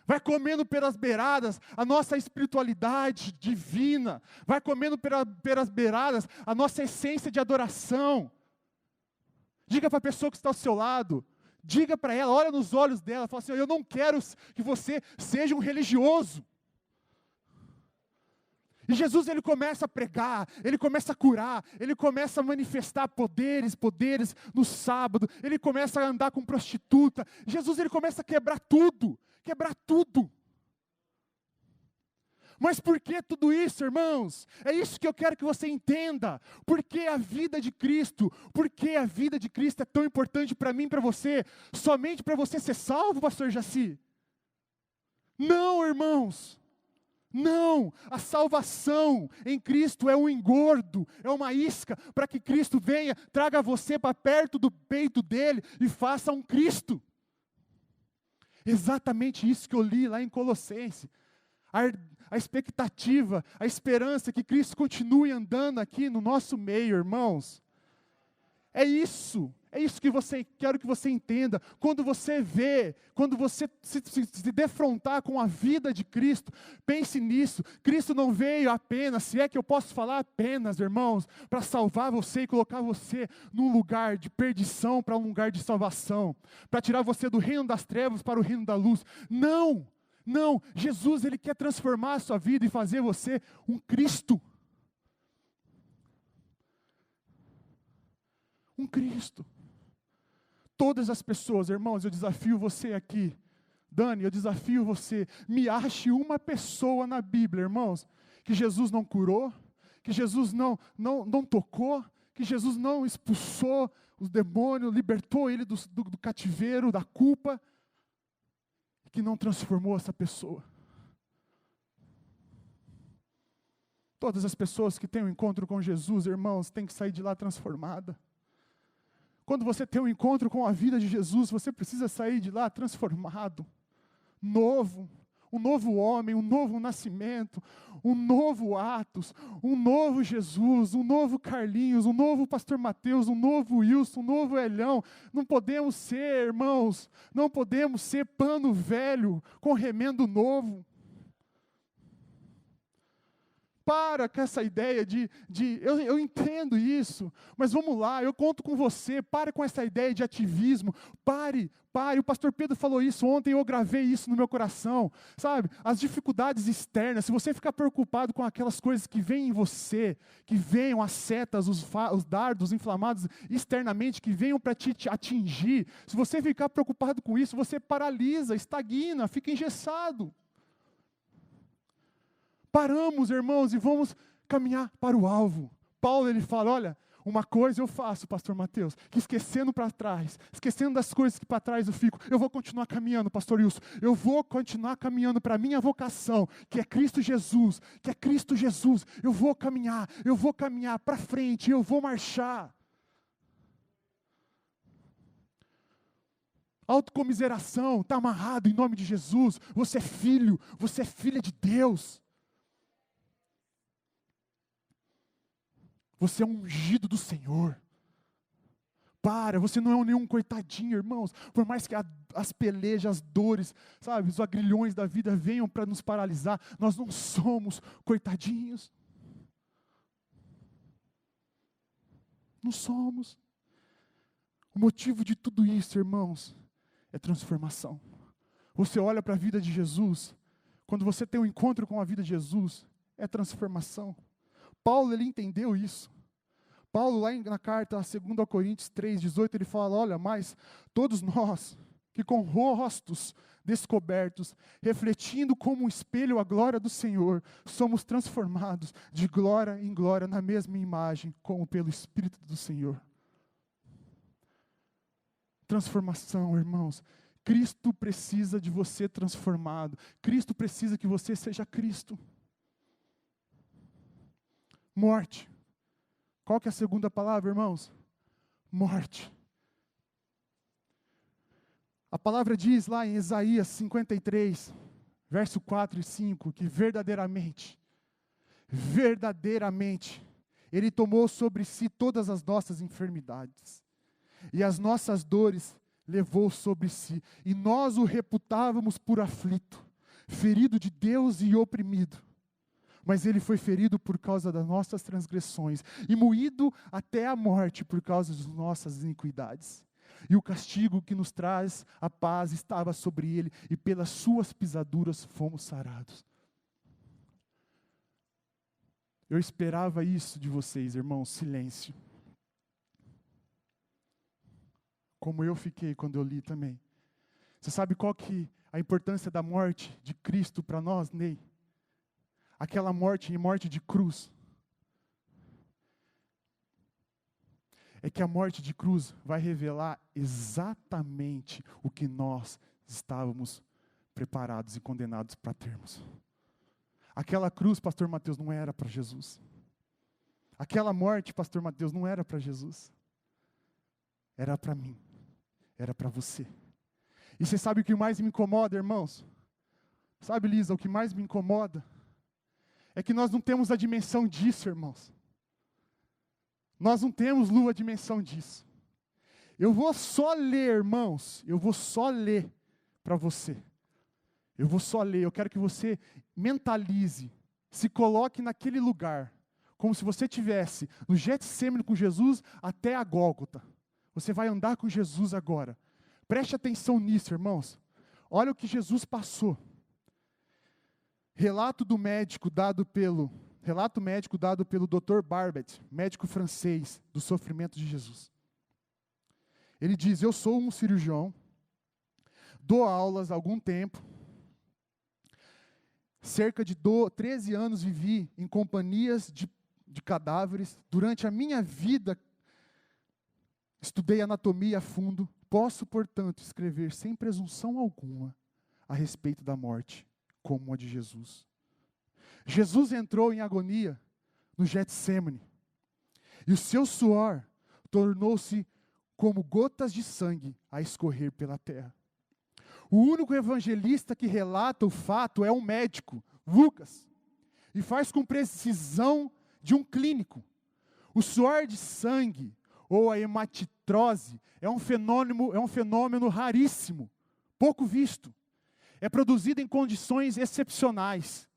Vai comendo pelas beiradas a nossa espiritualidade divina. Vai comendo pelas beiradas a nossa essência de adoração. Diga para a pessoa que está ao seu lado. Diga para ela, olha nos olhos dela. Fala assim, eu não quero que você seja um religioso. E Jesus, ele começa a pregar, ele começa a curar, ele começa a manifestar poderes no sábado. Ele começa a andar com prostituta. Jesus, ele começa a quebrar tudo. Mas por que tudo isso, irmãos? É isso que eu quero que você entenda. Por que a vida de Cristo? Por que a vida de Cristo é tão importante para mim e para você? Somente para você ser salvo, pastor Jaci? Não, irmãos. Não, a salvação em Cristo é um engordo, é uma isca, para que Cristo venha, traga você para perto do peito dele e faça um Cristo. Exatamente isso que eu li lá em Colossenses. A expectativa, a esperança que Cristo continue andando aqui no nosso meio, irmãos. É isso que quero que você entenda. Quando você se defrontar com a vida de Cristo, pense nisso. Cristo não veio apenas, se é que eu posso falar apenas, irmãos, para salvar você e colocar você num lugar de perdição para um lugar de salvação, para tirar você do reino das trevas para o reino da luz. Não, Jesus, ele quer transformar a sua vida e fazer você um Cristo. Um Cristo. Todas as pessoas, irmãos, eu desafio você aqui. Dani, eu desafio você. Me ache uma pessoa na Bíblia, irmãos, que Jesus não curou, que Jesus não tocou, que Jesus não expulsou os demônios, libertou ele do cativeiro, da culpa, que não transformou essa pessoa. Todas as pessoas que têm um encontro com Jesus, irmãos, têm que sair de lá transformada. Quando você tem um encontro com a vida de Jesus, você precisa sair de lá transformado, novo, um novo homem, um novo nascimento, um novo Atos, um novo Jesus, um novo Carlinhos, um novo Pastor Mateus, um novo Wilson, um novo Elhão. Não podemos ser, irmãos, não podemos ser pano velho com remendo novo. Para com essa ideia eu entendo isso, mas vamos lá, eu conto com você. Pare com essa ideia de ativismo. Pare. O pastor Pedro falou isso ontem, eu gravei isso no meu coração. Sabe, as dificuldades externas, se você ficar preocupado com aquelas coisas que vêm em você, que venham as setas, os dardos inflamados externamente, que venham para te atingir, se você ficar preocupado com isso, você paralisa, estagna, fica engessado. Paramos, irmãos, e vamos caminhar para o alvo. Paulo, ele fala, olha, uma coisa eu faço, pastor Mateus, que esquecendo para trás, esquecendo das coisas que para trás eu fico, eu vou continuar caminhando, pastor Wilson, eu vou continuar caminhando para a minha vocação, que é Cristo Jesus, eu vou caminhar para frente, eu vou marchar. Autocomiseração está amarrado em nome de Jesus. Você é filha de Deus. Você é um ungido do Senhor. Você não é nenhum coitadinho, irmãos. Por mais que as pelejas, as dores, sabe, os agrilhões da vida venham para nos paralisar, nós não somos coitadinhos. Não somos. O motivo de tudo isso, irmãos, é transformação. Você olha para a vida de Jesus, quando você tem um encontro com a vida de Jesus, é transformação. Paulo, ele entendeu isso. Paulo, lá na carta a 2 Coríntios 3,18, ele fala, olha, mas todos nós, que com rostos descobertos, refletindo como um espelho a glória do Senhor, somos transformados de glória em glória na mesma imagem, como pelo Espírito do Senhor. Transformação, irmãos. Cristo precisa de você transformado. Cristo precisa que você seja Cristo. Morte. Qual que é a segunda palavra, irmãos? Morte. A palavra diz lá em Isaías 53, verso 4 e 5, que verdadeiramente, Ele tomou sobre si todas as nossas enfermidades, e as nossas dores levou sobre si, e nós o reputávamos por aflito, ferido de Deus e oprimido. Mas Ele foi ferido por causa das nossas transgressões, e moído até a morte por causa das nossas iniquidades. E o castigo que nos traz a paz estava sobre Ele, e pelas suas pisaduras fomos sarados. Eu esperava isso de vocês, irmãos, silêncio. Como eu fiquei quando eu li também. Você sabe qual que é a importância da morte de Cristo para nós, Ney? Aquela morte de cruz. É que a morte de cruz vai revelar exatamente o que nós estávamos preparados e condenados para termos. Aquela cruz, pastor Mateus, não era para Jesus. Aquela morte, pastor Mateus, não era para Jesus. Era para mim. Era para você. E você sabe o que mais me incomoda, irmãos? Sabe, Lisa, o que mais me incomoda? É que nós não temos a dimensão disso, irmãos. Nós não temos, Lu, a dimensão disso. Eu vou só ler, irmãos. Eu vou só ler para você. Eu vou só ler. Eu quero que você mentalize, se coloque naquele lugar, como se você estivesse no Getsêmani com Jesus até a Gólgota. Você vai andar com Jesus agora. Preste atenção nisso, irmãos. Olha o que Jesus passou. Relato médico dado pelo Dr. Barbet, médico francês, do sofrimento de Jesus. Ele diz, eu sou um cirurgião, dou aulas há algum tempo, cerca de 13 anos vivi em companhias de cadáveres, durante a minha vida estudei anatomia a fundo, posso, portanto, escrever sem presunção alguma a respeito da morte, como a de Jesus. Jesus entrou em agonia no Getsêmani, e o seu suor tornou-se como gotas de sangue a escorrer pela terra. O único evangelista que relata o fato é um médico, Lucas, e faz com precisão de um clínico. O suor de sangue, ou a hematitrose, é um fenômeno raríssimo, pouco visto. É produzido em condições excepcionais.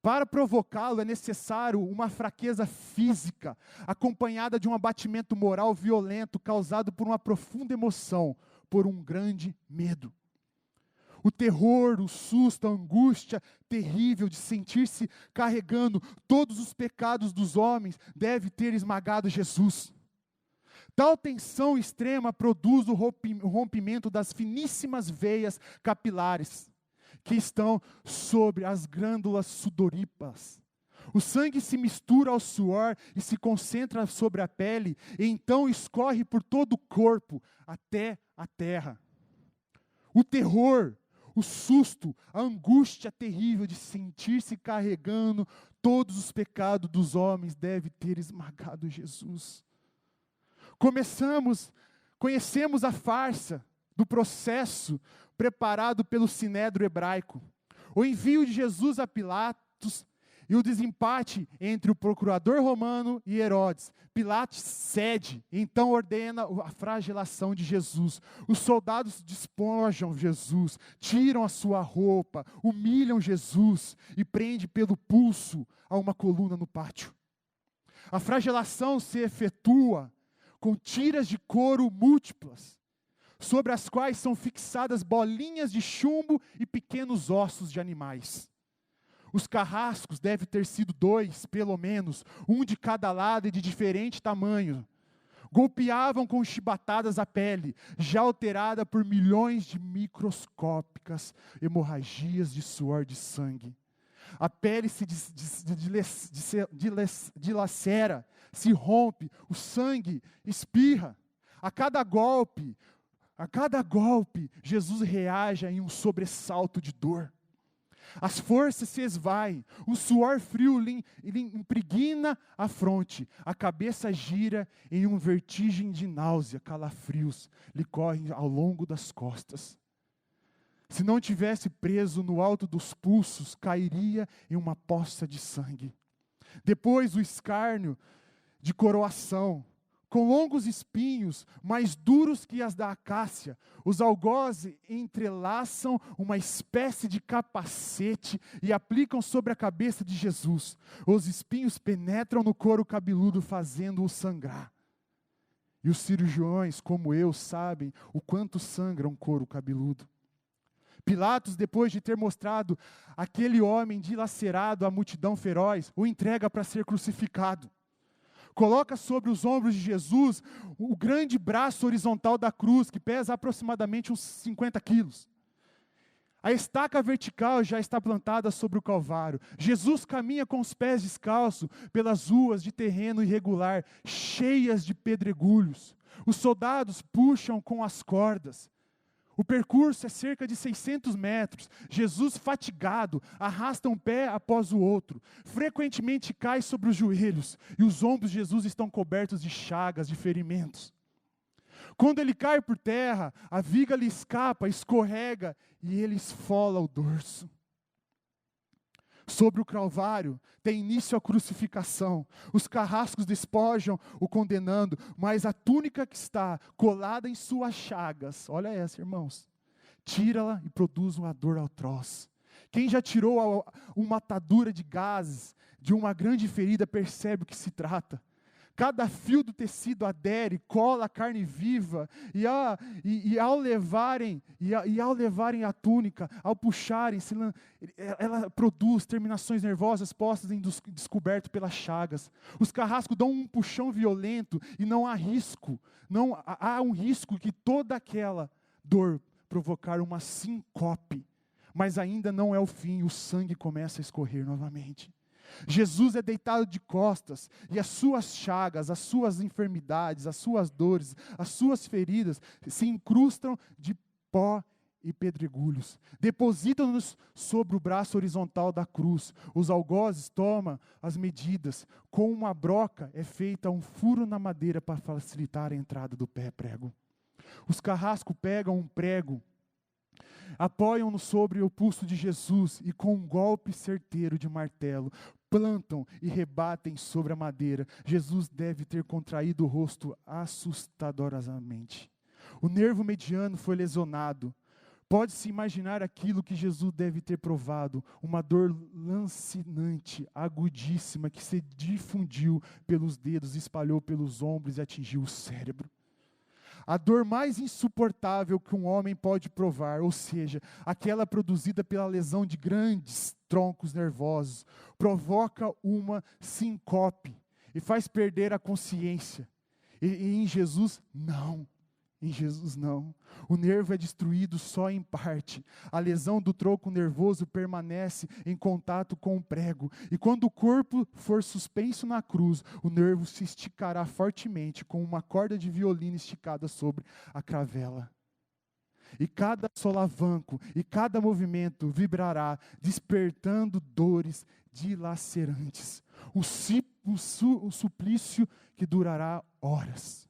Para provocá-lo é necessário uma fraqueza física, acompanhada de um abatimento moral violento causado por uma profunda emoção, por um grande medo. O terror, o susto, a angústia terrível de sentir-se carregando todos os pecados dos homens deve ter esmagado Jesus. Tal tensão extrema produz o rompimento das finíssimas veias capilares que estão sobre as glândulas sudoríparas. O sangue se mistura ao suor e se concentra sobre a pele, e então escorre por todo o corpo, até a terra. O terror, o susto, a angústia terrível de sentir-se carregando todos os pecados dos homens deve ter esmagado Jesus. Conhecemos a farsa do processo preparado pelo sinédrio hebraico, o envio de Jesus a Pilatos e o desempate entre o procurador romano e Herodes. Pilatos cede, então ordena a flagelação de Jesus. Os soldados despojam Jesus, tiram a sua roupa, humilham Jesus e prendem pelo pulso a uma coluna no pátio. A flagelação se efetua com tiras de couro múltiplas, sobre as quais são fixadas bolinhas de chumbo e pequenos ossos de animais. Os carrascos devem ter sido 2, pelo menos, um de cada lado e de diferente tamanho. Golpeavam com chibatadas a pele, já alterada por milhões de microscópicas hemorragias de suor de sangue. A pele se dilacera, se rompe, o sangue espirra. A cada golpe, Jesus reage em um sobressalto de dor. As forças se esvaem, o suor frio lhe impregna a fronte, a cabeça gira em uma vertigem de náusea, calafrios lhe correm ao longo das costas. Se não tivesse preso no alto dos pulsos, cairia em uma poça de sangue. Depois o escárnio de coroação, com longos espinhos, mais duros que as da acácia, os algozes entrelaçam uma espécie de capacete e aplicam sobre a cabeça de Jesus. Os espinhos penetram no couro cabeludo, fazendo-o sangrar. E os cirurgiões, como eu, sabem o quanto sangra um couro cabeludo. Pilatos, depois de ter mostrado aquele homem dilacerado à multidão feroz, o entrega para ser crucificado. Coloca sobre os ombros de Jesus o grande braço horizontal da cruz, que pesa aproximadamente uns 50 quilos. A estaca vertical já está plantada sobre o Calvário. Jesus caminha com os pés descalços pelas ruas de terreno irregular, cheias de pedregulhos. Os soldados puxam com as cordas. O percurso é cerca de 600 metros. Jesus, fatigado, arrasta um pé após o outro. Frequentemente cai sobre os joelhos. E os ombros de Jesus estão cobertos de chagas, de ferimentos. Quando ele cai por terra, a viga lhe escapa, escorrega e ele esfola o dorso. Sobre o Calvário tem início a crucificação. Os carrascos despojam o condenando, mas a túnica que está colada em suas chagas, olha essa, irmãos, tira-la e produz uma dor atroz. Quem já tirou uma atadura de gases de uma grande ferida percebe o que se trata. Cada fio do tecido adere, cola a carne viva, e ao levarem a túnica, ao puxarem, ela produz terminações nervosas postas em descoberto pelas chagas. Os carrascos dão um puxão violento e não há um risco que toda aquela dor provocar uma sincope. Mas ainda não é o fim, o sangue começa a escorrer novamente. Jesus é deitado de costas, e as suas chagas, as suas enfermidades, as suas dores, as suas feridas se incrustam de pó e pedregulhos. Depositam-nos sobre o braço horizontal da cruz. Os algozes tomam as medidas. Com uma broca é feita um furo na madeira para facilitar a entrada do pé prego. Os carrascos pegam um prego, apoiam-no sobre o pulso de Jesus e com um golpe certeiro de martelo, plantam e rebatem sobre a madeira. Jesus deve ter contraído o rosto assustadoramente. O nervo mediano foi lesionado, Pode-se imaginar aquilo que Jesus deve ter provado, uma dor lancinante, agudíssima, que se difundiu pelos dedos, espalhou pelos ombros e atingiu o cérebro. A dor mais insuportável que um homem pode provar, ou seja, aquela produzida pela lesão de grandes troncos nervosos, provoca uma sincope e faz perder a consciência. E em Jesus, não. Em Jesus não. O nervo é destruído só em parte. A lesão do tronco nervoso permanece em contato com o prego. E quando o corpo for suspenso na cruz, o nervo se esticará fortemente com uma corda de violino esticada sobre a cravela. E cada solavanco e cada movimento vibrará, despertando dores dilacerantes. O suplício que durará horas.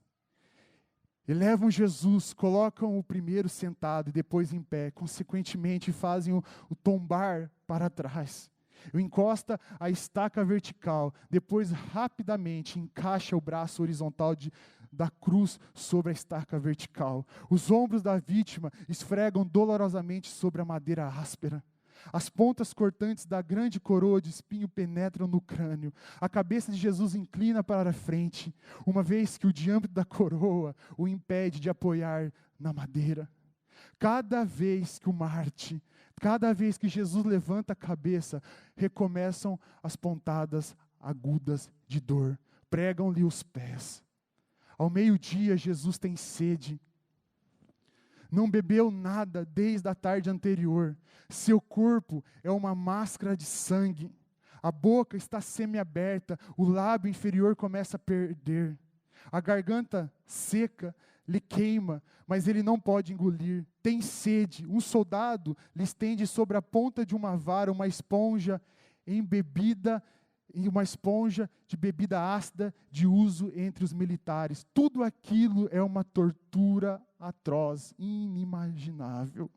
E levam Jesus, colocam o primeiro sentado e depois em pé. Consequentemente, fazem o tombar para trás. O encosta a estaca vertical. Depois, rapidamente, encaixa o braço horizontal da cruz sobre a estaca vertical. Os ombros da vítima esfregam dolorosamente sobre a madeira áspera. As pontas cortantes da grande coroa de espinho penetram no crânio. A cabeça de Jesus inclina para a frente, uma vez que o diâmetro da coroa o impede de apoiar na madeira. Cada vez que Jesus levanta a cabeça, recomeçam as pontadas agudas de dor. Pregam-lhe os pés. Ao meio-dia, Jesus tem sede. Não bebeu nada desde a tarde anterior. Seu corpo é uma máscara de sangue. A boca está semiaberta, o lábio inferior começa a perder. A garganta seca lhe queima, mas ele não pode engolir. Tem sede. Um soldado lhe estende sobre a ponta de uma vara uma esponja embebida e uma esponja de bebida ácida de uso entre os militares. Tudo aquilo é uma tortura atroz, inimaginável.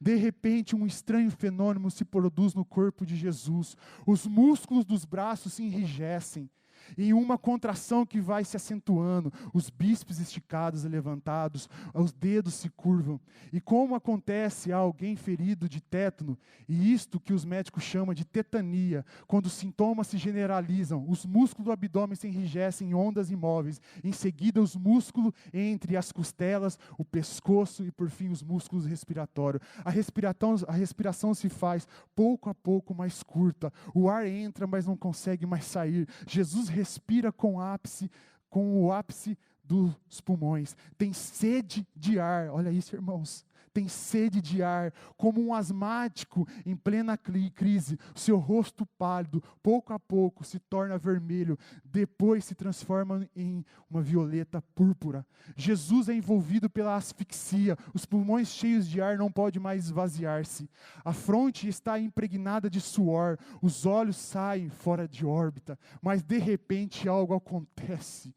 De repente, um estranho fenômeno se produz no corpo de Jesus. Os músculos dos braços se enrijecem. Em uma contração que vai se acentuando, os bíceps esticados e levantados, os dedos se curvam. E como acontece a alguém ferido de tétano, e isto que os médicos chamam de tetania, quando os sintomas se generalizam, os músculos do abdômen se enrijecem em ondas imóveis, em seguida os músculos entre as costelas, o pescoço e por fim os músculos respiratórios. A respiração se faz pouco a pouco mais curta, o ar entra, mas não consegue mais sair. Jesus respira com o ápice dos pulmões. Tem sede de ar. Olha isso, irmãos. Tem sede de ar, como um asmático em plena crise. Seu rosto pálido, pouco a pouco, se torna vermelho. Depois se transforma em uma violeta púrpura. Jesus é envolvido pela asfixia. Os pulmões cheios de ar não podem mais esvaziar-se. A fronte está impregnada de suor. Os olhos saem fora de órbita. Mas de repente algo acontece.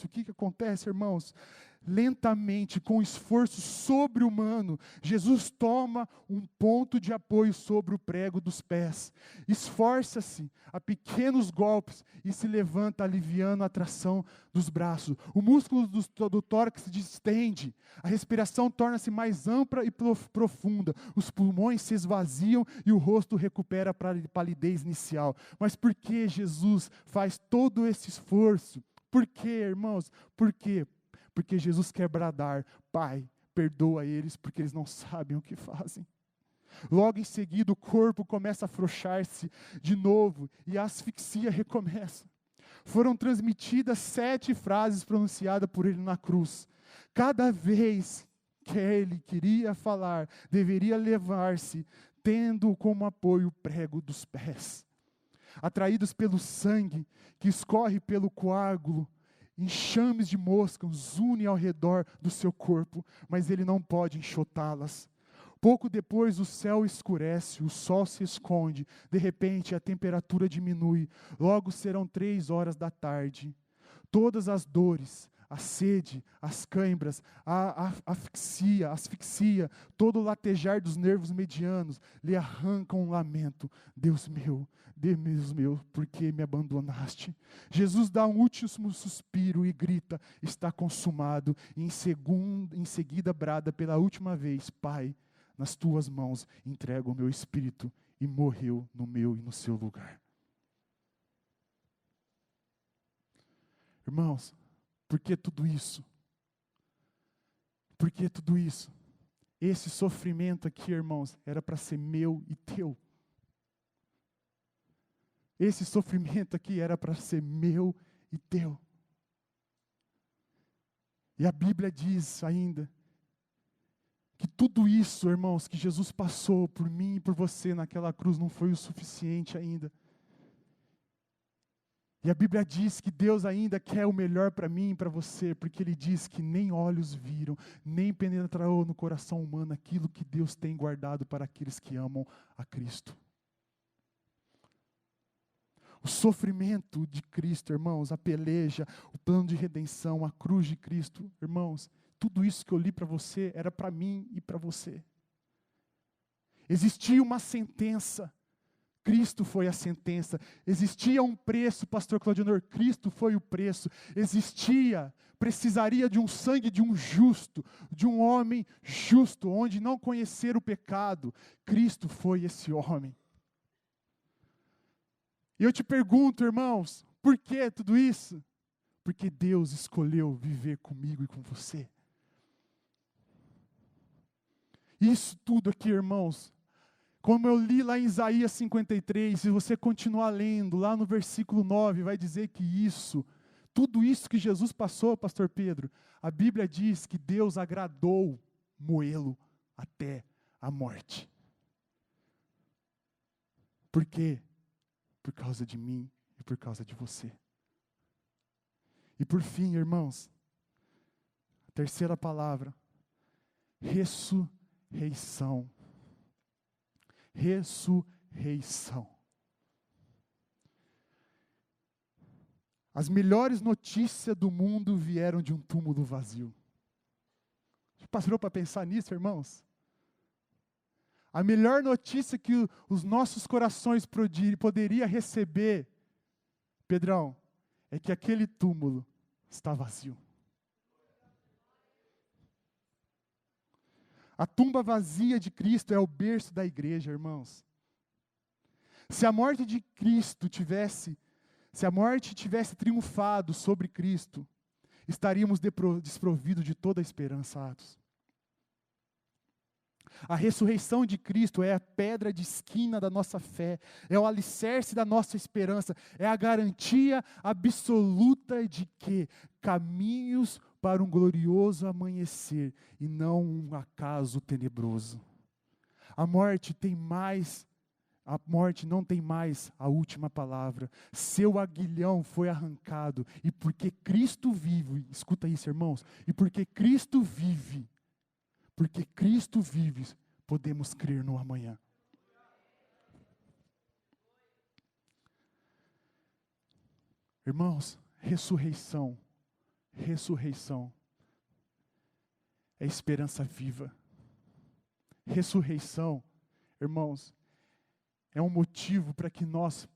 O que acontece, irmãos? Lentamente, com esforço sobre-humano, Jesus toma um ponto de apoio sobre o prego dos pés. Esforça-se a pequenos golpes e se levanta, aliviando a tração dos braços. O músculo do tórax se distende. A respiração torna-se mais ampla e profunda. Os pulmões se esvaziam e o rosto recupera a palidez inicial. Mas por que Jesus faz todo esse esforço? Por quê, irmãos? Por quê? Porque Jesus quer bradar: Pai, perdoa eles, porque eles não sabem o que fazem. Logo em seguida, o corpo começa a afrouxar-se de novo e a asfixia recomeça. Foram transmitidas 7 frases pronunciadas por ele na cruz. Cada vez que ele queria falar, deveria levar-se, tendo como apoio o prego dos pés. Atraídos pelo sangue que escorre pelo coágulo, enxames de moscas unem ao redor do seu corpo, mas ele não pode enxotá-las. Pouco depois o céu escurece, o sol se esconde, de repente a temperatura diminui, logo serão 3 horas da tarde. Todas as dores, a sede, as câimbras, a asfixia, todo o latejar dos nervos medianos, lhe arrancam um lamento. Deus meu, por que me abandonaste? Jesus dá um último suspiro e grita, está consumado, e em seguida brada pela última vez, Pai, nas tuas mãos entrego o meu espírito, e morreu no meu e no seu lugar. Irmãos, por que tudo isso? Por que tudo isso? Esse sofrimento aqui, irmãos, era para ser meu e teu. Esse sofrimento aqui era para ser meu e teu. E a Bíblia diz ainda que tudo isso, irmãos, que Jesus passou por mim e por você naquela cruz não foi o suficiente ainda. E a Bíblia diz que Deus ainda quer o melhor para mim e para você, porque Ele diz que nem olhos viram, nem penetrou no coração humano aquilo que Deus tem guardado para aqueles que amam a Cristo. O sofrimento de Cristo, irmãos, a peleja, o plano de redenção, a cruz de Cristo, irmãos, tudo isso que eu li para você era para mim e para você. Existia uma sentença. Cristo foi a sentença. Existia um preço, pastor Claudionor, Cristo foi o preço. Precisaria de um sangue de um justo, de um homem justo, onde não conhecer o pecado. Cristo foi esse homem. E eu te pergunto, irmãos, por que tudo isso? Porque Deus escolheu viver comigo e com você. Isso tudo aqui, irmãos, como eu li lá em Isaías 53, se você continuar lendo, lá no versículo 9, vai dizer que tudo isso que Jesus passou, pastor Pedro, a Bíblia diz que Deus agradou moê-lo até a morte. Por quê? Por causa de mim e por causa de você. E por fim, irmãos, a terceira palavra, ressurreição. Ressurreição. As melhores notícias do mundo vieram de um túmulo vazio. Você parou para pensar nisso, irmãos? A melhor notícia que os nossos corações poderiam receber, Pedrão, é que aquele túmulo está vazio. A tumba vazia de Cristo é o berço da igreja, irmãos. Se a morte tivesse triunfado sobre Cristo, estaríamos desprovidos de toda a esperança, Atos. A ressurreição de Cristo é a pedra de esquina da nossa fé, é o alicerce da nossa esperança, é a garantia absoluta de que caminhos para um glorioso amanhecer e não um acaso tenebroso. A morte não tem mais a última palavra. Seu aguilhão foi arrancado e porque Cristo vive, escuta isso, irmãos, e porque Cristo vive, podemos crer no amanhã. Irmãos, ressurreição é esperança viva. Ressurreição, irmãos, é um motivo para que nós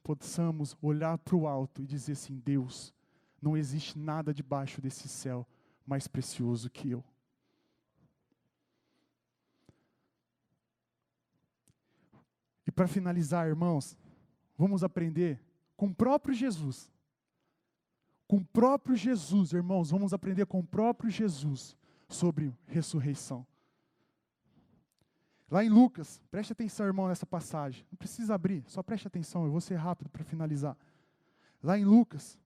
possamos olhar para o alto e dizer assim, Deus, não existe nada debaixo desse céu mais precioso que eu. E para finalizar, irmãos, vamos aprender com o próprio Jesus. Com o próprio Jesus, irmãos, vamos aprender com o próprio Jesus sobre ressurreição. Lá em Lucas, preste atenção, irmão, nessa passagem. Não precisa abrir, só preste atenção, eu vou ser rápido para finalizar. Lá em Lucas,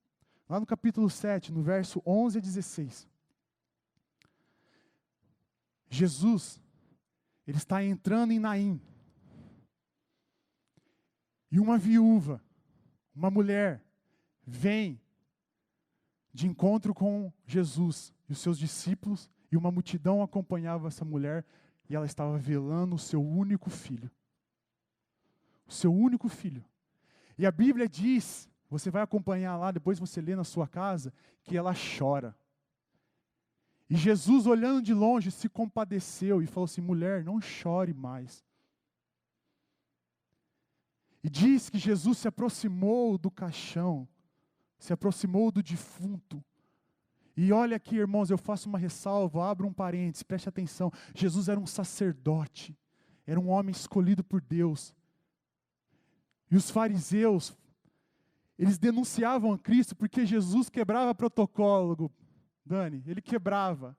lá no capítulo 7, no verso 11 a 16. Jesus, ele está entrando em Naim. E uma viúva, uma mulher, vem de encontro com Jesus e os seus discípulos, e uma multidão acompanhava essa mulher, e ela estava velando o seu único filho. O seu único filho. E a Bíblia diz, Você vai acompanhar lá, depois você lê na sua casa, que ela chora. E Jesus, olhando de longe, se compadeceu e falou assim: mulher, não chore mais. E diz que Jesus se aproximou do caixão, se aproximou do defunto. E olha aqui, irmãos, eu faço uma ressalva, abro um parênteses, preste atenção. Jesus era um sacerdote, era um homem escolhido por Deus. E os fariseus, eles denunciavam a Cristo porque Jesus quebrava protocolo, Dani, ele quebrava.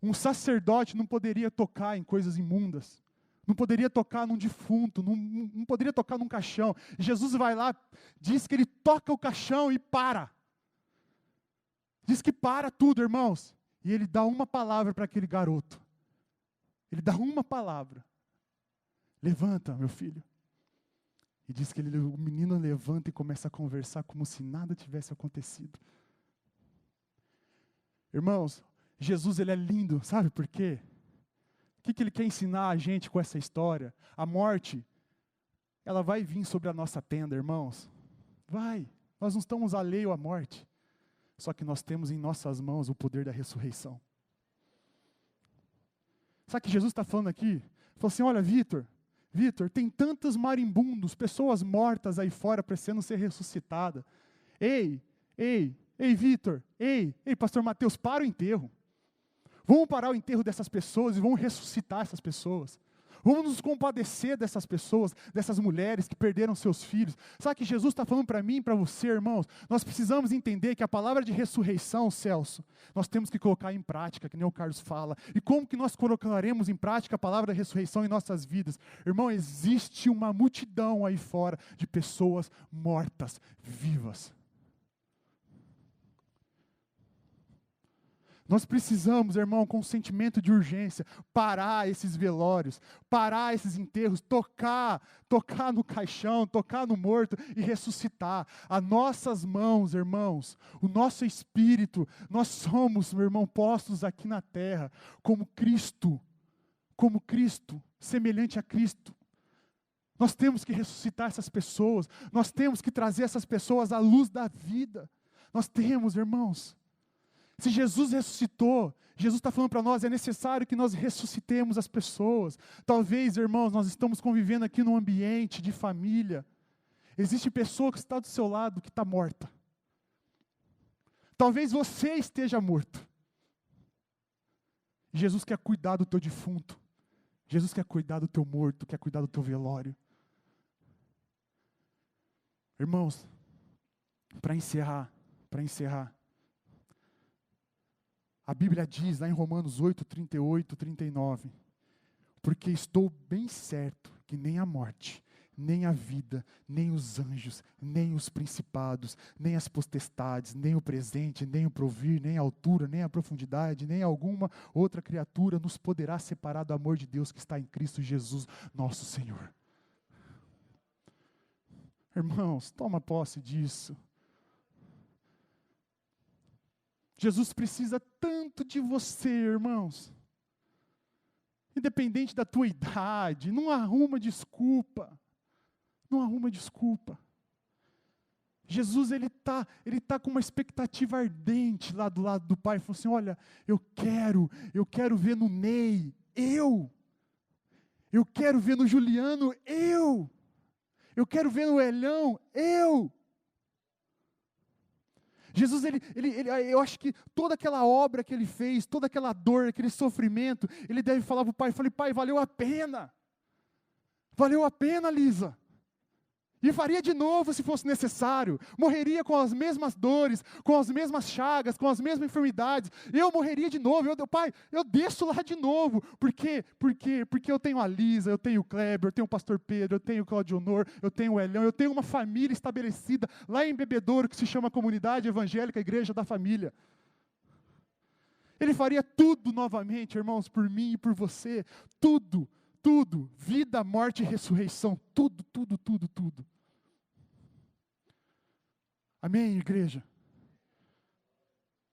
Um sacerdote não poderia tocar em coisas imundas. Não poderia tocar num defunto, não poderia tocar num caixão. Jesus vai lá, diz que ele toca o caixão e para. Diz que para tudo, irmãos. E ele dá uma palavra para aquele garoto. Ele dá uma palavra. Levanta, meu filho. E diz que o menino levanta e começa a conversar como se nada tivesse acontecido. Irmãos, Jesus ele é lindo, sabe por quê? O que ele quer ensinar a gente com essa história? A morte, ela vai vir sobre a nossa tenda, irmãos. Vai. Nós não estamos alheios à morte. Só que nós temos em nossas mãos o poder da ressurreição. Sabe o que Jesus está falando aqui? Ele falou assim: olha, Vitor, tem tantos marimbundos, pessoas mortas aí fora precisando ser ressuscitadas. Ei, Vitor, pastor Mateus, para o enterro. Vamos parar o enterro dessas pessoas e vamos ressuscitar essas pessoas. Vamos nos compadecer dessas pessoas, dessas mulheres que perderam seus filhos. Sabe o que Jesus está falando para mim e para você, irmãos? Nós precisamos entender que a palavra de ressurreição, Celso, nós temos que colocar em prática, que nem o Carlos fala. E como que nós colocaremos em prática a palavra da ressurreição em nossas vidas? Irmão, existe uma multidão aí fora de pessoas mortas, vivas. Nós precisamos, irmão, com um sentimento de urgência, parar esses velórios, parar esses enterros, tocar no caixão, tocar no morto e ressuscitar. As nossas mãos, irmãos, o nosso espírito, nós somos, meu irmão, postos aqui na terra como Cristo, semelhante a Cristo. Nós temos que ressuscitar essas pessoas, nós temos que trazer essas pessoas à luz da vida. Nós temos, irmãos. Se Jesus ressuscitou, Jesus está falando para nós, é necessário que nós ressuscitemos as pessoas. Talvez, irmãos, nós estamos convivendo aqui num ambiente de família. Existe pessoa que está do seu lado que está morta. Talvez você esteja morto. Jesus quer cuidar do teu defunto. Jesus quer cuidar do teu morto, quer cuidar do teu velório. Irmãos, para encerrar, a Bíblia diz lá em Romanos 8, 38, 39, porque estou bem certo que nem a morte, nem a vida, nem os anjos, nem os principados, nem as potestades, nem o presente, nem o porvir, nem a altura, nem a profundidade, nem alguma outra criatura nos poderá separar do amor de Deus que está em Cristo Jesus, nosso Senhor. Irmãos, toma posse disso. Jesus precisa tanto de você, irmãos. Independente da tua idade, não arruma desculpa. Não arruma desculpa. Jesus, ele tá com uma expectativa ardente lá do lado do Pai. Ele falou assim, olha, eu quero ver no Ney, eu quero ver no Juliano, eu quero ver no Elhão, eu. Jesus, eu acho que toda aquela obra que ele fez, toda aquela dor, aquele sofrimento, ele deve falar para o Pai, Pai, valeu a pena, Lisa. E faria de novo se fosse necessário, morreria com as mesmas dores, com as mesmas chagas, com as mesmas enfermidades, eu morreria de novo, Pai, eu desço lá de novo, por quê? Porque eu tenho a Lisa, eu tenho o Kleber, eu tenho o pastor Pedro, eu tenho o Claudio Honor, eu tenho o Elhão, eu tenho uma família estabelecida lá em Bebedouro, que se chama Comunidade Evangélica Igreja da Família. Ele faria tudo novamente, irmãos, por mim e por você, tudo, vida, morte e ressurreição, tudo. Amém, igreja?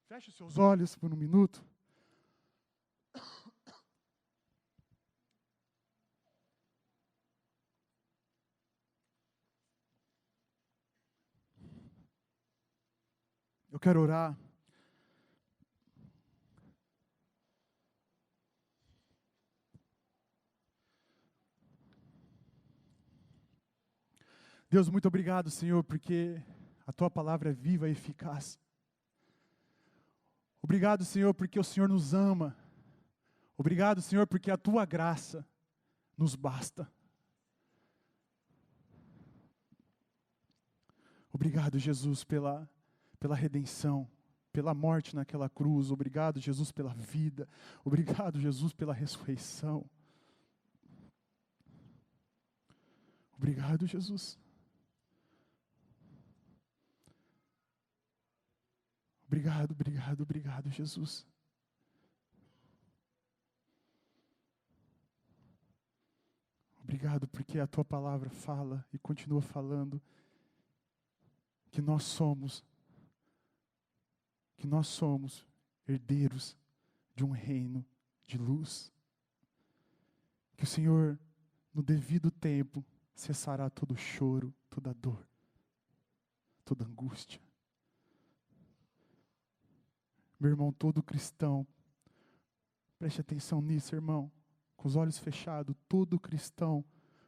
Feche os seus olhos por um minuto. Eu quero orar. Deus, muito obrigado, Senhor, porque a Tua palavra é viva e eficaz. Obrigado, Senhor, porque o Senhor nos ama. Obrigado, Senhor, porque a Tua graça nos basta. Obrigado, Jesus, pela redenção, pela morte naquela cruz. Obrigado, Jesus, pela vida. Obrigado, Jesus, pela ressurreição. Obrigado, Jesus. Obrigado, obrigado, obrigado, Jesus. Obrigado porque a Tua palavra fala e continua falando que nós somos herdeiros de um reino de luz. Que o Senhor, no devido tempo, cessará todo choro, toda dor, toda angústia. Meu irmão, todo cristão, preste atenção nisso, irmão. Com os olhos fechados, todo cristão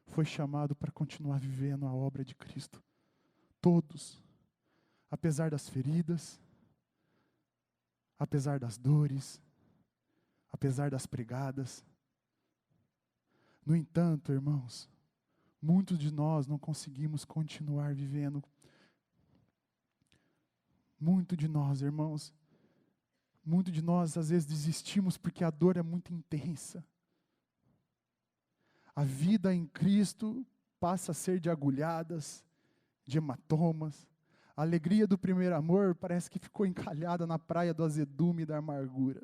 foi chamado para continuar vivendo a obra de Cristo. Todos. Apesar das feridas, apesar das dores, apesar das pregadas. No entanto, irmãos, muitos de nós não conseguimos continuar vivendo. Muitos de nós, irmãos, muitos de nós às vezes desistimos porque a dor é muito intensa. A vida em Cristo passa a ser de agulhadas, de hematomas. A alegria do primeiro amor parece que ficou encalhada na praia do azedume e da amargura.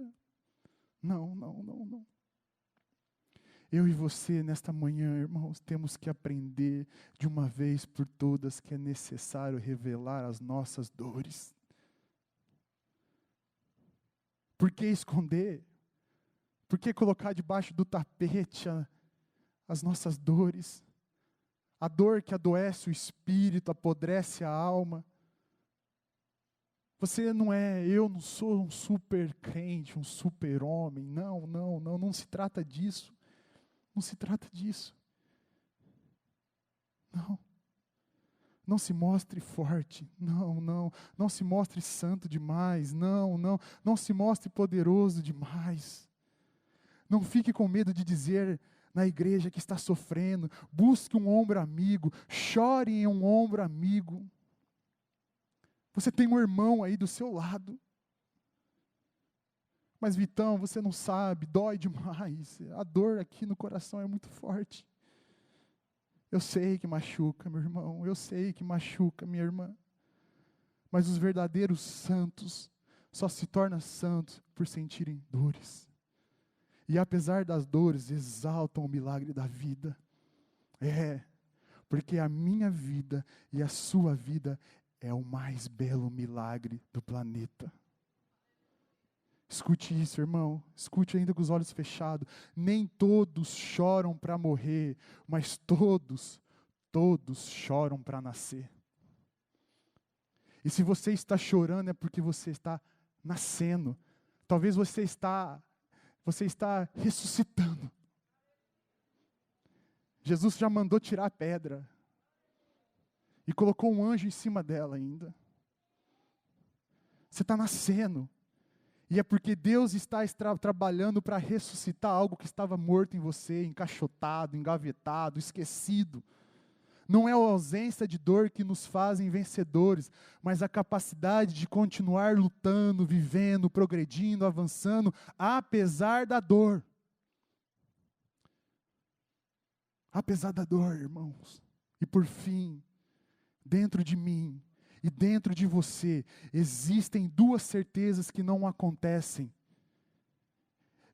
Não, não, não, não. Eu e você, nesta manhã, irmãos, temos que aprender de uma vez por todas que é necessário revelar as nossas dores. Por que esconder? Por que colocar debaixo do tapete as nossas dores? A dor que adoece o espírito, apodrece a alma. Eu não sou um super crente, um super homem. Não, não, não, não se trata disso. Não se trata disso. Não. Não se mostre forte. Não, não. Não se mostre santo demais. Não, não. Não se mostre poderoso demais. Não fique com medo de dizer na igreja que está sofrendo. Busque um ombro amigo. Chore em um ombro amigo. Você tem um irmão aí do seu lado. Mas Vitão, você não sabe, dói demais. A dor aqui no coração é muito forte. Eu sei que machuca, meu irmão. Eu sei que machuca, minha irmã. Mas os verdadeiros santos só se tornam santos por sentirem dores. E apesar das dores, exaltam o milagre da vida. Porque a minha vida e a sua vida é o mais belo milagre do planeta. Escute isso, irmão. Escute ainda com os olhos fechados. Nem todos choram para morrer, mas todos choram para nascer. E se você está chorando é porque você está nascendo. Talvez você está ressuscitando. Jesus já mandou tirar a pedra. E colocou um anjo em cima dela ainda. Você está nascendo. E é porque Deus está trabalhando para ressuscitar algo que estava morto em você, encaixotado, engavetado, esquecido. Não é a ausência de dor que nos fazem vencedores, mas a capacidade de continuar lutando, vivendo, progredindo, avançando, apesar da dor. Apesar da dor, irmãos. E por fim, dentro de mim e dentro de você, existem duas certezas que não acontecem.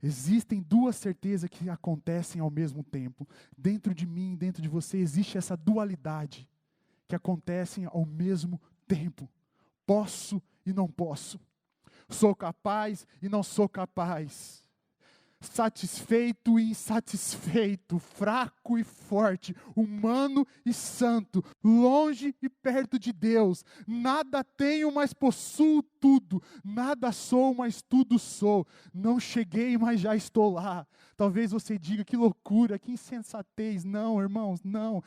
Existem duas certezas que acontecem ao mesmo tempo. Dentro de mim, dentro de você, existe essa dualidade que acontecem ao mesmo tempo. Posso e não posso. Sou capaz e não sou capaz. satisfeito e insatisfeito, fraco e forte, humano e santo, longe e perto de Deus. Nada tenho, mas possuo tudo. Nada sou, mas tudo sou. Não cheguei, mas já estou lá. Talvez você diga, que loucura, que insensatez. Não, irmãos, não.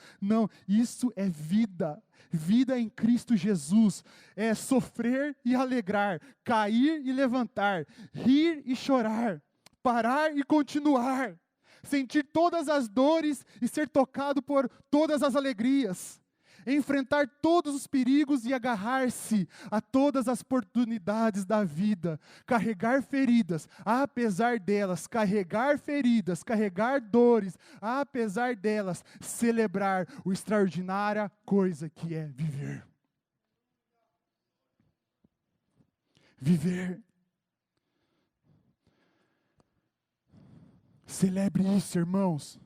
Isso é vida. Vida em Cristo Jesus é sofrer e alegrar, cair e levantar, rir e chorar, parar e continuar, sentir todas as dores e ser tocado por todas as alegrias, enfrentar todos os perigos e agarrar-se a todas as oportunidades da vida, carregar feridas, apesar delas, carregar feridas, carregar dores, apesar delas, celebrar o extraordinária coisa que é viver. Viver. Celebre isso, irmãos.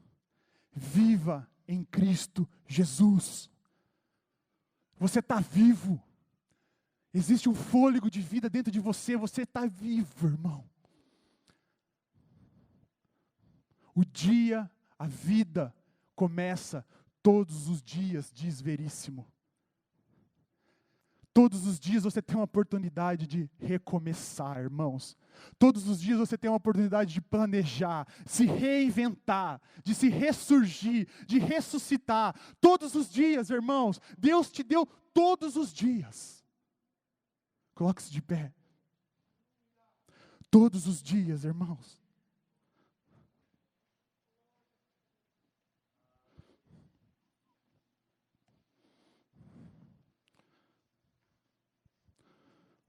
Viva em Cristo Jesus. Você está vivo. Existe um fôlego de vida dentro de você. Você está vivo, irmão. O dia, a vida, começa todos os dias, diz Veríssimo. Todos os dias você tem uma oportunidade de recomeçar, irmãos. Todos os dias você tem uma oportunidade de planejar, se reinventar, de se ressurgir, de ressuscitar. Todos os dias, irmãos, Deus te deu todos os dias. Coloque-se de pé. Todos os dias, irmãos.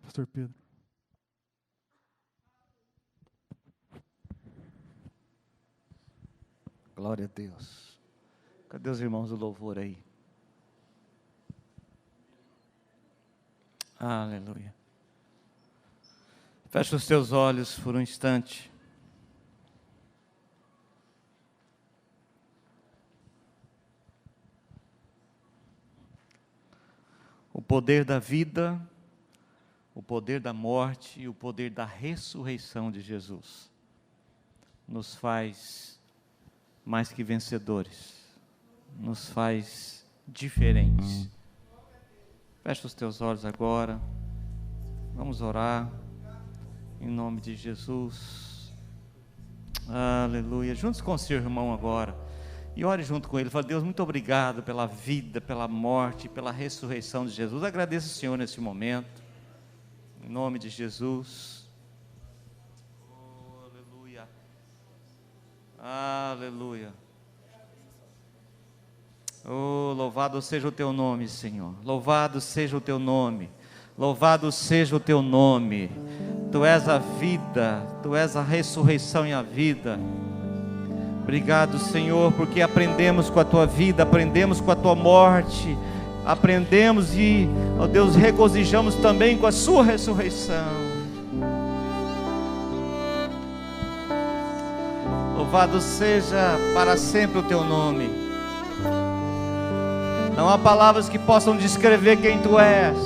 Pastor Pedro. Glória a Deus. Cadê os irmãos do louvor aí? Aleluia. Feche os teus olhos por um instante. O poder da vida, o poder da morte e o poder da ressurreição de Jesus nos faz mais que vencedores, nos faz diferentes. Fecha os teus olhos agora, vamos orar, em nome de Jesus. Aleluia. Juntos com o seu irmão agora, e ore junto com ele. Fala: Deus, muito obrigado pela vida, pela morte, pela ressurreição de Jesus. Agradeço o Senhor nesse momento, em nome de Jesus. Aleluia. Oh, louvado seja o teu nome, Senhor. Louvado seja o teu nome. Louvado seja o teu nome. Tu és a vida, tu és a ressurreição e a vida. Obrigado, Senhor, porque aprendemos com a tua vida, aprendemos com a tua morte, aprendemos e, ó Deus, regozijamos também com a sua ressurreição. Louvado seja para sempre o teu nome. Não há palavras que possam descrever quem tu és.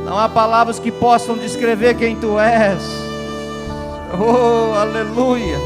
Não há palavras que possam descrever quem tu és. Oh, aleluia.